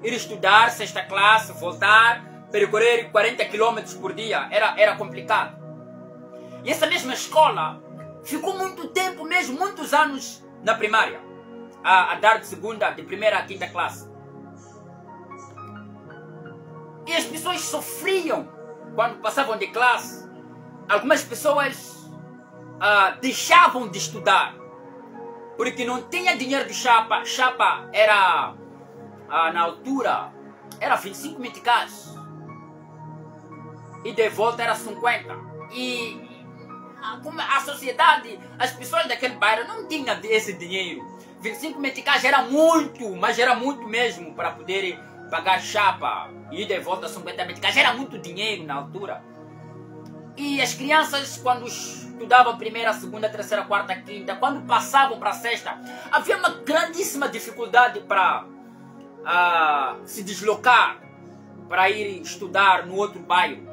ir estudar, 6ª classe, voltar, percorrer 40 quilômetros por dia. Era complicado. E essa mesma escola ficou muito tempo mesmo, muitos anos na primária, a dar de segunda, de primeira a 5ª classe. E as pessoas sofriam quando passavam de classe. Algumas pessoas deixavam de estudar, porque não tinha dinheiro de chapa. Chapa era, na altura, era 25 meticais. E de volta era 50. E como a sociedade, as pessoas daquele bairro não tinham esse dinheiro. 25 meticais era muito, mas era muito mesmo para poder pagar chapa. E de volta 50 meticais era muito dinheiro na altura. E as crianças, quando estudavam primeira, segunda, terceira, quarta, quinta, quando passavam para a sexta, havia uma grandíssima dificuldade para se deslocar, para ir estudar no outro bairro.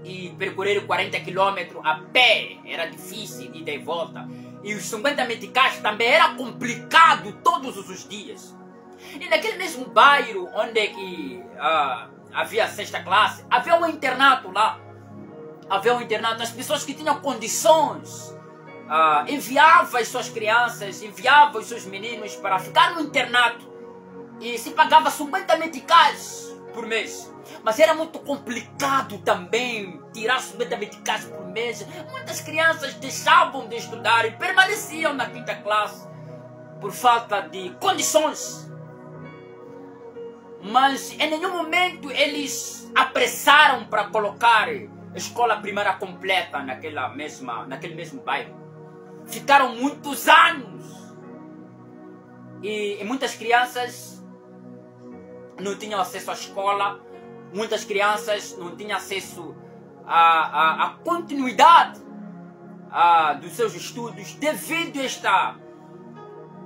E percorrer 40 km a pé era difícil, ida e volta. E os 50 meticais também era complicado todos os dias. E naquele mesmo bairro onde que, havia a sexta classe, havia um internato lá. Havia um internato, as pessoas que tinham condições enviavam as suas crianças, enviavam os seus meninos para ficar no internato e se pagava 50 meticais por mês. Mas era muito complicado também tirar 50 meticais por mês. Muitas crianças deixavam de estudar e permaneciam na quinta classe por falta de condições. Mas em nenhum momento eles apressaram para colocar escola primária completa naquele mesmo bairro. Ficaram muitos anos. E muitas crianças não tinham acesso à escola. Muitas crianças não tinham acesso à continuidade dos seus estudos devido a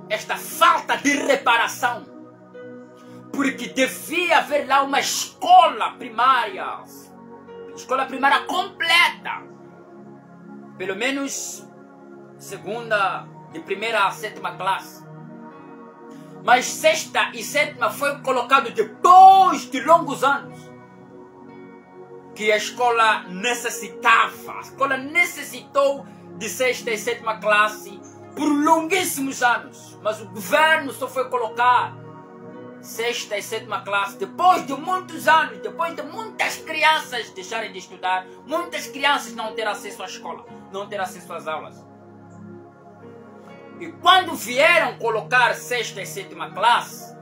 esta falta de reparação. Porque devia haver lá uma escola primária completa, pelo menos de primeira a sétima classe. Mas sexta e sétima foi colocado depois de longos anos que a escola necessitava. A escola necessitou de sexta e sétima classe por longuíssimos anos, mas o governo só foi colocar sexta e sétima classe depois de muitos anos, depois de muitas crianças deixarem de estudar, muitas crianças não ter acesso à escola, não ter acesso às aulas. E quando vieram colocar sexta e sétima classe,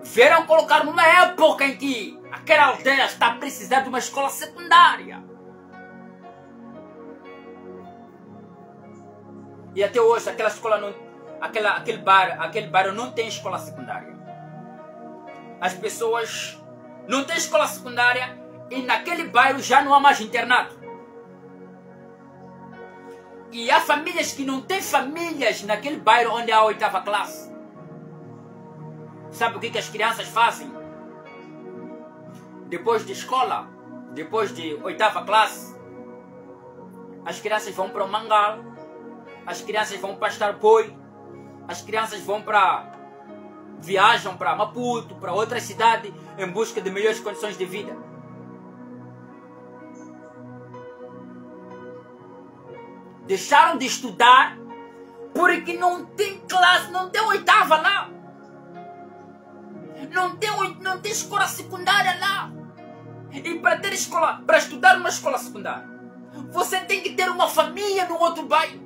vieram colocar numa época em que aquela aldeia está precisando de uma escola secundária. E até hoje aquela escola não, aquele bairro não tem escola secundária. As pessoas não têm escola secundária e naquele bairro já não há mais internato. E há famílias que não têm famílias naquele bairro onde há a oitava classe. Sabe o que as crianças fazem? Depois de escola, depois de oitava classe, as crianças vão para o mangal, as crianças vão pastar boi, as crianças viajam para Maputo, para outra cidade, em busca de melhores condições de vida. Deixaram de estudar porque não tem classe, não tem oitava lá. Não tem escola secundária lá. E para estudar uma escola secundária, você tem que ter uma família no outro bairro,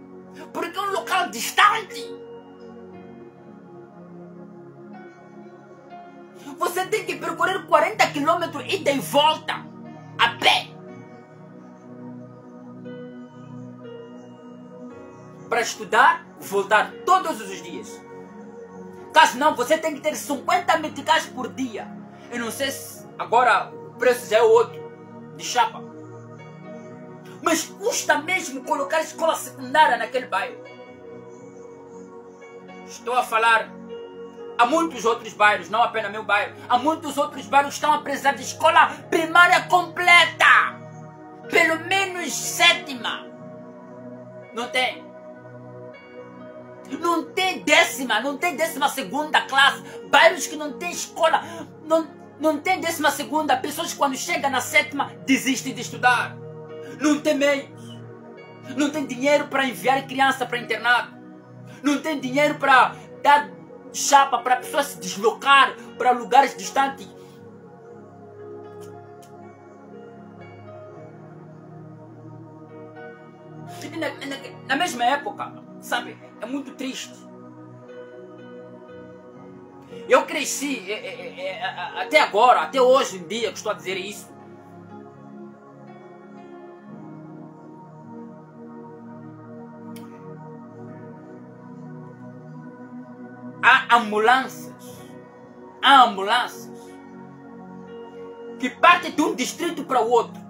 porque é um local distante. Você tem que percorrer 40 km ida e volta a pé para estudar, voltar todos os dias. Caso não, você tem que ter 50 meticais por dia. Eu não sei se agora o preço já é outro de chapa, mas custa mesmo colocar escola secundária naquele bairro. Estou a falar, há muitos outros bairros, não apenas meu bairro. Há muitos outros bairros que estão a precisar de escola primária completa, pelo menos sétima. Não tem. Não tem décima, não tem 12ª classe. Bairros que não tem escola, não tem 12ª. Pessoas que quando chegam na sétima desistem de estudar. Não tem meios. Não tem dinheiro para enviar criança para internato. Não tem dinheiro para dar chapa para pessoas se deslocar para lugares distantes. na mesma época, sabe, é muito triste. Eu cresci, até agora, até hoje em dia que estou a dizer isso. Há ambulâncias que partem de um distrito para o outro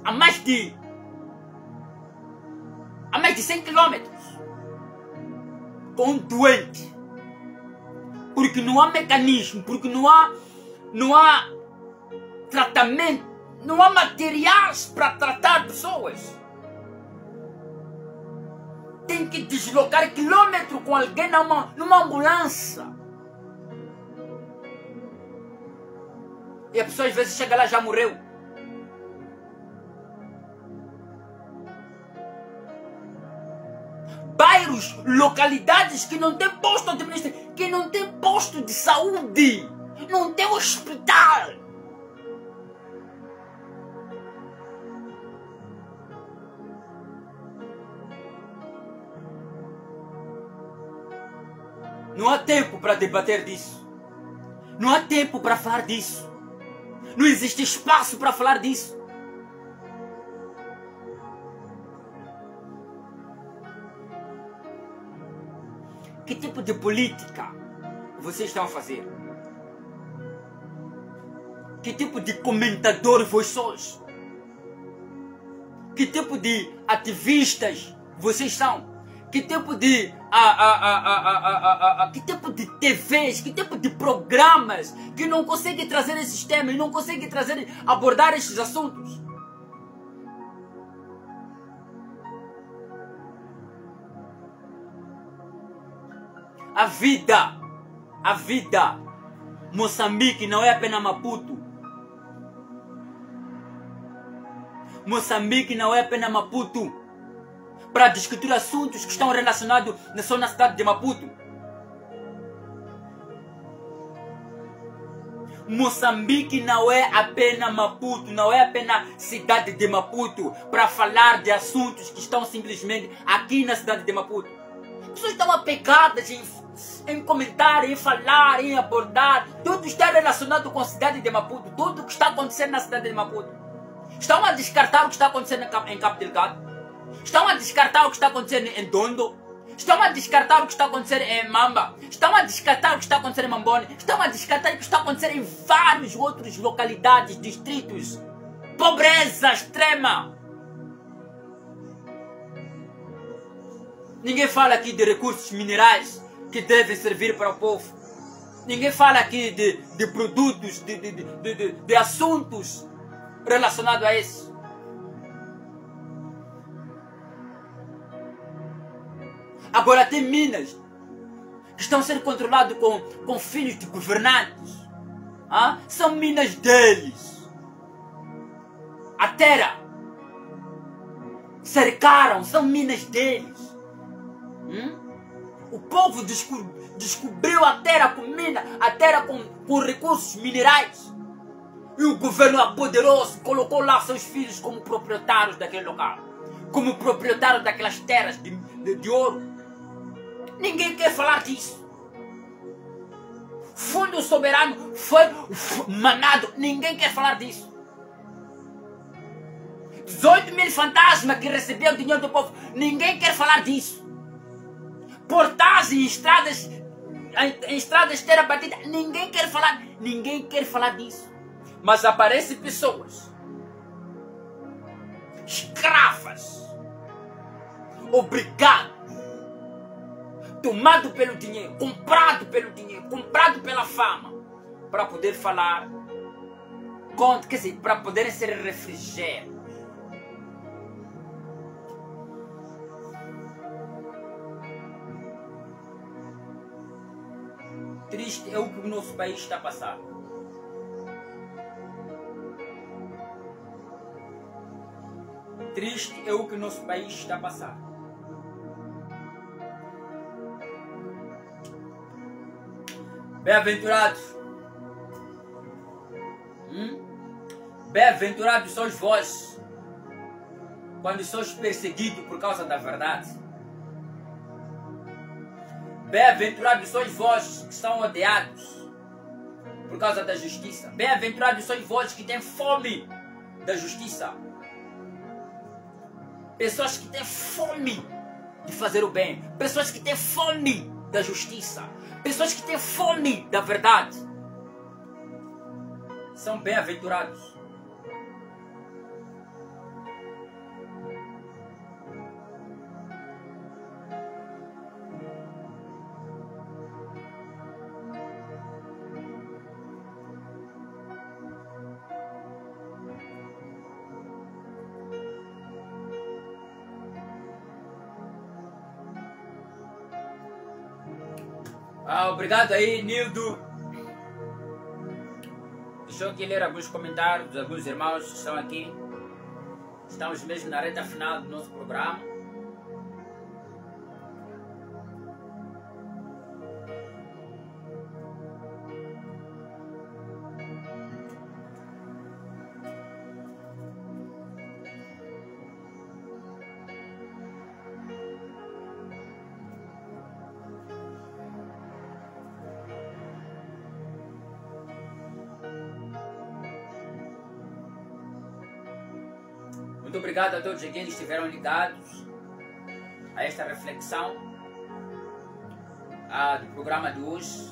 a mais de 100 quilômetros com um doente, porque não há mecanismo, porque não há tratamento, não há materiais para tratar pessoas. Tem que deslocar quilômetros com alguém numa ambulância. E a pessoa às vezes chega lá e já morreu. Bairros, localidades que não tem posto administrativo, que não tem posto de saúde, não tem hospital. Não há tempo para debater disso. Não há tempo para falar disso. Não existe espaço para falar disso. Que tipo de política vocês estão a fazer? Que tipo de comentador vocês sois? Que tipo de ativistas vocês são? Que tipo de que tipo de TVs, que tipo de programas que não conseguem trazer esses temas, não conseguem abordar esses assuntos? A vida, Moçambique não é apenas Maputo. Moçambique não é apenas Maputo para discutir assuntos que estão relacionados só na cidade de Maputo. Moçambique não é apenas Maputo, não é apenas cidade de Maputo para falar de assuntos que estão simplesmente aqui na cidade de Maputo. As pessoas estão apegadas em comentar, em falar, em abordar. Tudo está relacionado com a cidade de Maputo, tudo o que está acontecendo na cidade de Maputo. Estão a descartar o que está acontecendo em Cabo Delgado. Estão a descartar o que está acontecendo em Dondo. Estão a descartar o que está acontecendo em Mamba. Estão a descartar o que está acontecendo em Mambone. Estão a descartar o que está acontecendo em várias outras localidades, distritos. Pobreza extrema. Ninguém fala aqui de recursos minerais que devem servir para o povo. Ninguém fala aqui de produtos, de assuntos relacionados a isso. Agora tem minas que estão sendo controladas com filhos de governantes. São minas deles. A terra cercaram, são minas deles. O povo descobriu a terra com mina, a terra com recursos minerais. E o governo apoderou-se, colocou lá seus filhos como proprietários daquele local, como proprietários daquelas terras de ouro. Ninguém quer falar disso. Fundo soberano foi manado. Ninguém quer falar disso. 18 mil fantasmas que recebiam o dinheiro do povo. Ninguém quer falar disso. Portais em estradas terra batida. Ninguém quer falar. Ninguém quer falar disso. Mas aparecem pessoas escravas, obrigadas, tomado pelo dinheiro, comprado pelo dinheiro, comprado pela fama, para poder falar, quer dizer, para poderem ser refrigério. Triste é o que o nosso país está a passar. Triste é o que o nosso país está a passar. Bem-aventurados. Bem-aventurados sois vós quando sois perseguidos por causa da verdade. Bem-aventurados sois vós que são odiados por causa da justiça. Bem-aventurados sois vós que têm fome da justiça. Pessoas que têm fome de fazer o bem. Pessoas que têm fome da justiça. Pessoas que têm fome da verdade. São bem-aventurados. Obrigado aí, Nildo. Deixa eu aqui ler alguns comentários de alguns irmãos que estão aqui. Estamos mesmo na reta final do nosso programa. Muito obrigado a todos aqueles que estiveram ligados a esta reflexão do programa de hoje,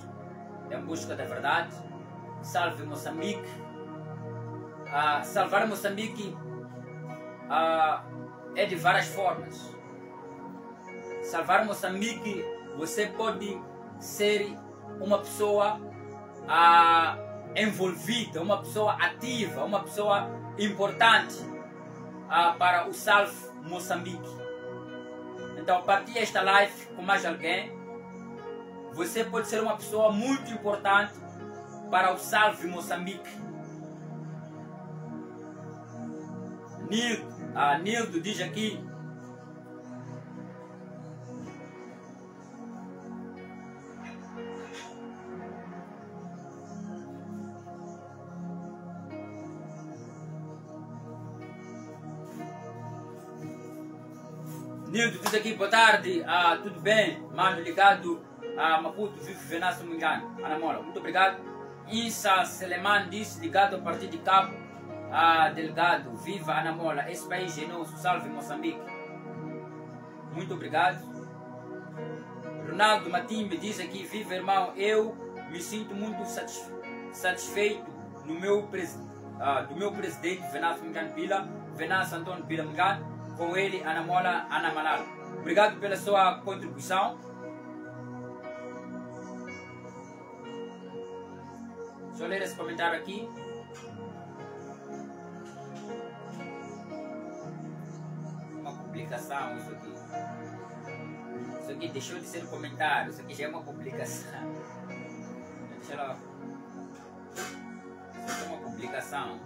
Em Busca da Verdade. Salve Moçambique. Salvar Moçambique é de várias formas. Salvar Moçambique, você pode ser uma pessoa envolvida, uma pessoa ativa, uma pessoa importante para o Salve Moçambique. Então, partilhe esta live com mais alguém. Você pode ser uma pessoa muito importante para o Salve Moçambique. Nildo diz aqui: Nildo diz aqui, boa tarde, tudo bem? Mano, ligado a Maputo, vive Venâncio Mungano, Anamola, muito obrigado. Issa Seleman diz, ligado a partir de Cabo Delgado, viva Anamola, esse país é nosso, salve Moçambique. Muito obrigado. Ronaldo Matimbe diz aqui, viva irmão, eu me sinto muito satisfeito do meu presidente Venâncio Mungano Pila, Venâncio Antônio Pila Mungano. Com ele, Anamola Anamanal. Obrigado pela sua contribuição. Deixa eu ler esse comentário aqui. Uma publicação, isso aqui. Isso aqui deixou de ser um comentário, isso aqui já é uma publicação. Deixa eu lá. Isso aqui é uma publicação.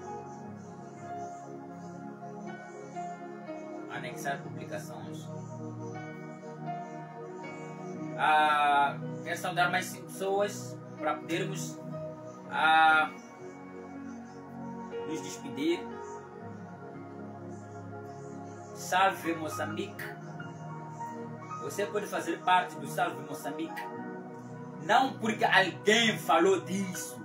Anexar publicações. Quero saudar mais 5 pessoas para podermos nos despedir. Salve Moçambique. Você pode fazer parte do Salve Moçambique não porque alguém falou disso,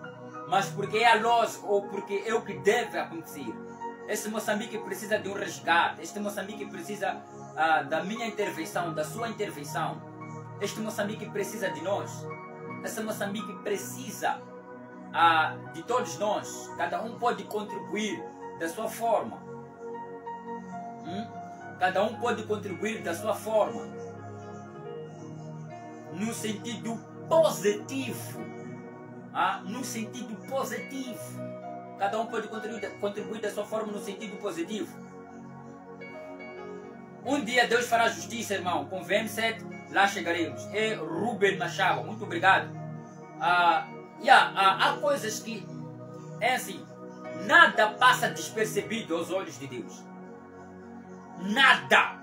mas porque é a lógica ou porque é o que deve acontecer. Este Moçambique precisa de um resgate. Este Moçambique precisa da minha intervenção, da sua intervenção. Este Moçambique precisa de nós. Este Moçambique precisa de todos nós. Cada um pode contribuir da sua forma. Cada um pode contribuir da sua forma. No sentido positivo. No sentido positivo. Cada um pode contribuir da sua forma no sentido positivo. Um dia Deus fará justiça, irmão. Com VM7, lá chegaremos. É Ruben Machado, muito obrigado. Há coisas que, é assim, nada passa despercebido aos olhos de Deus. Nada.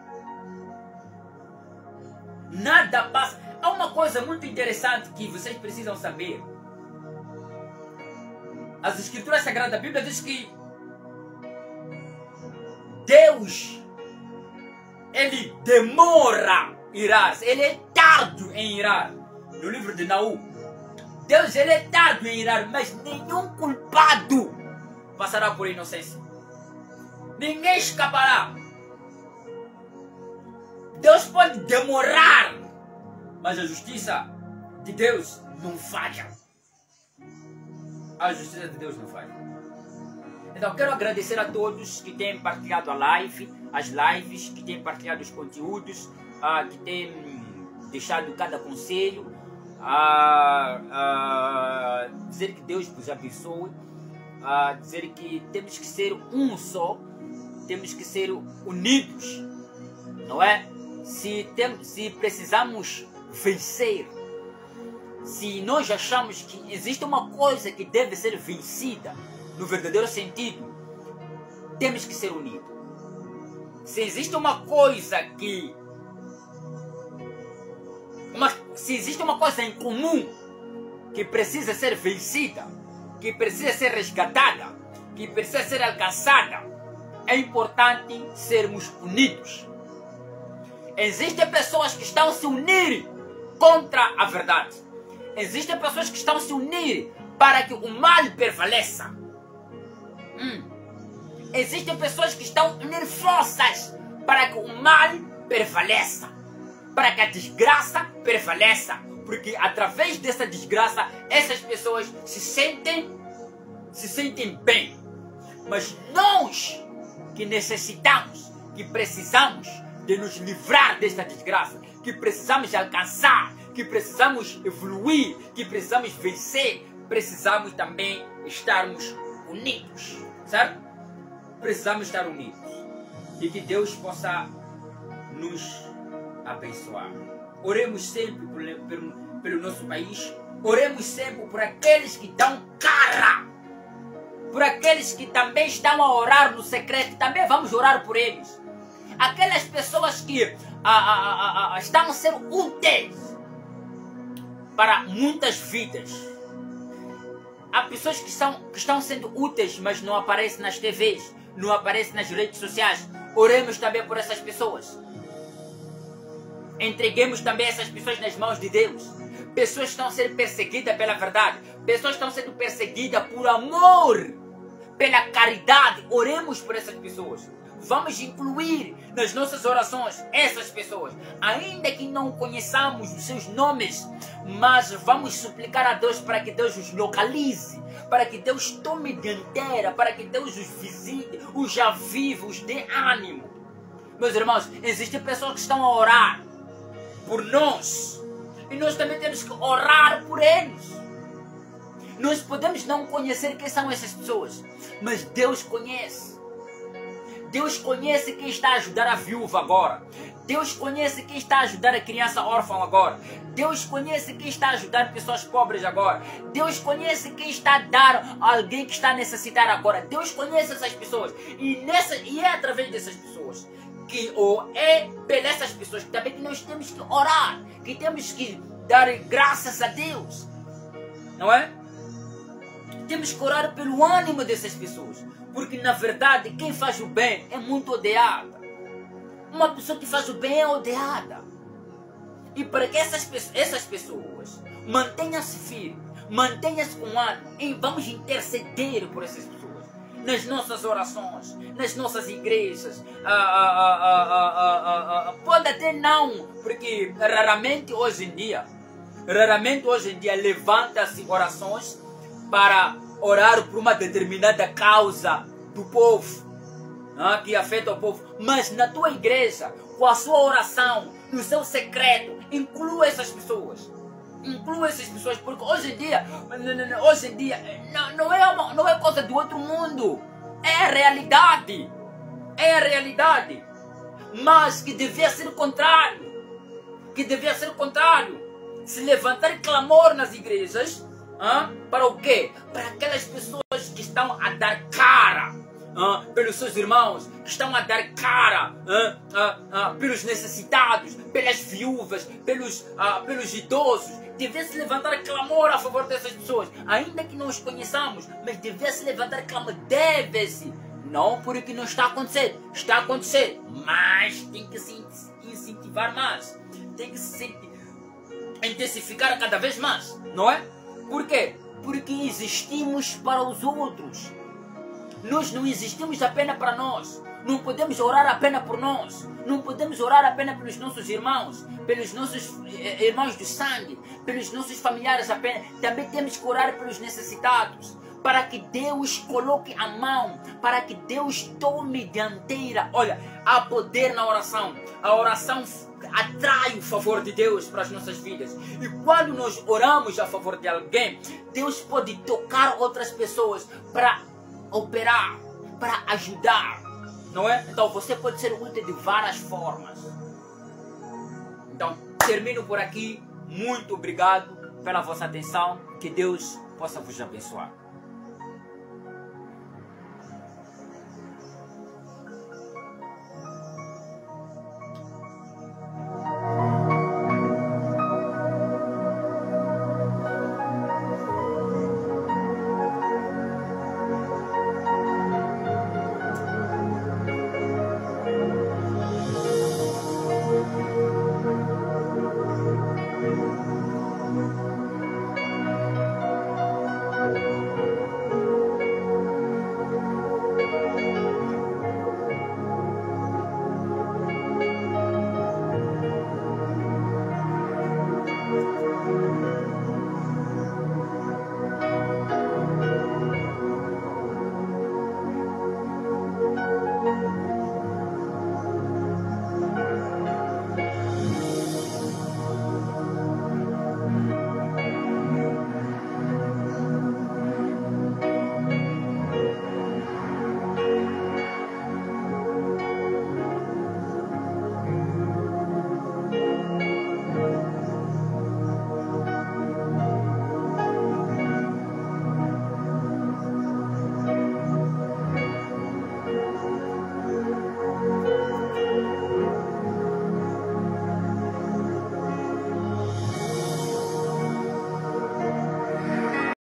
Nada passa. Há uma coisa muito interessante que vocês precisam saber. As Escrituras Sagradas da Bíblia diz que Deus ele demora em irar-se, ele é tardo em irar. No livro de Naú, Deus ele é tardo em irar, mas nenhum culpado passará por inocência. Ninguém escapará. Deus pode demorar, mas a justiça de Deus não falha. A justiça de Deus não falha. Então quero agradecer a todos que têm partilhado a live, as lives, que têm partilhado os conteúdos, que têm deixado cada conselho, dizer que Deus vos abençoe, dizer que temos que ser um só, temos que ser unidos, não é? Se precisamos vencer, se nós achamos que existe uma coisa que deve ser vencida no verdadeiro sentido, temos que ser unidos. Se existe uma coisa que se existe uma coisa em comum que precisa ser vencida, que precisa ser resgatada, que precisa ser alcançada, é importante sermos unidos. Existem pessoas que estão se unir contra a verdade. Existem pessoas que estão se unir para que o mal prevaleça. Existem pessoas que estão unir forças para que o mal prevaleça, para que a desgraça prevaleça, porque através dessa desgraça essas pessoas se sentem bem. Mas nós que necessitamos, que precisamos de nos livrar desta desgraça, que precisamos alcançar, que precisamos evoluir, que precisamos vencer, precisamos também estarmos unidos, certo? Precisamos estar unidos e que Deus possa nos abençoar. Oremos sempre pelo nosso país, oremos sempre por aqueles que dão cara, por aqueles que também estão a orar no secreto, também vamos orar por eles. Aquelas pessoas que estão a ser úteis para muitas vidas. Há pessoas que estão sendo úteis, mas não aparecem nas TVs, não aparecem nas redes sociais. Oremos também por essas pessoas. Entreguemos também essas pessoas nas mãos de Deus. Pessoas estão sendo perseguidas pela verdade. Pessoas estão sendo perseguidas por amor, pela caridade. Oremos por essas pessoas. Vamos incluir nas nossas orações essas pessoas. Ainda que não conheçamos os seus nomes, mas vamos suplicar a Deus para que Deus os localize, para que Deus tome dianteira, para que Deus os visite, os avive, os dê ânimo. Meus irmãos, existem pessoas que estão a orar por nós e nós também temos que orar por eles. Nós podemos não conhecer quem são essas pessoas, mas Deus conhece. Deus conhece quem está a ajudar a viúva agora. Deus conhece quem está a ajudar a criança órfã agora. Deus conhece quem está a ajudar pessoas pobres agora. Deus conhece quem está a dar a alguém que está a necessitar agora. Deus conhece essas pessoas. E é através dessas pessoas é pelas pessoas também que nós temos que orar, que temos que dar graças a Deus, não é? Temos que orar pelo ânimo dessas pessoas, porque na verdade quem faz o bem é muito odiada. Uma pessoa que faz o bem é odiada. E para que essas pessoas mantenham-se firmes, mantenham-se com ânimo, e vamos interceder por essas pessoas nas nossas orações, nas nossas igrejas. Pode até não, porque raramente hoje em dia levanta-se orações para orar por uma determinada causa do povo, que afeta o povo. Mas na tua igreja, com a sua oração, no seu secreto, inclua essas pessoas. Inclua essas pessoas, porque hoje em dia não é coisa do outro mundo. É a realidade. É a realidade. Mas que devia ser o contrário. Se levantar clamor nas igrejas, para o quê? Para aquelas pessoas que estão a dar cara pelos seus irmãos, que estão a dar cara pelos necessitados, pelas viúvas, pelos idosos. Devia se levantar clamor a favor dessas pessoas, ainda que não os conheçamos, mas devia se levantar clamor, deve-se Não porque não está acontecendo. Está acontecendo. Mas tem que se incentivar mais. Tem que se intensificar cada vez mais. Não é? Por quê? Porque existimos para os outros. Nós não existimos apenas para nós. Não podemos orar apenas por nós. Não podemos orar apenas pelos nossos irmãos, pelos nossos irmãos do sangue, pelos nossos familiares apenas. Também temos que orar pelos necessitados, para que Deus coloque a mão, para que Deus tome dianteira. Olha, há poder na oração. A oração atrai o favor de Deus para as nossas vidas. E quando nós oramos a favor de alguém, Deus pode tocar outras pessoas para operar, para ajudar. Não é? Então você pode ser útil de várias formas. Então termino por aqui. Muito obrigado pela vossa atenção. Que Deus possa vos abençoar.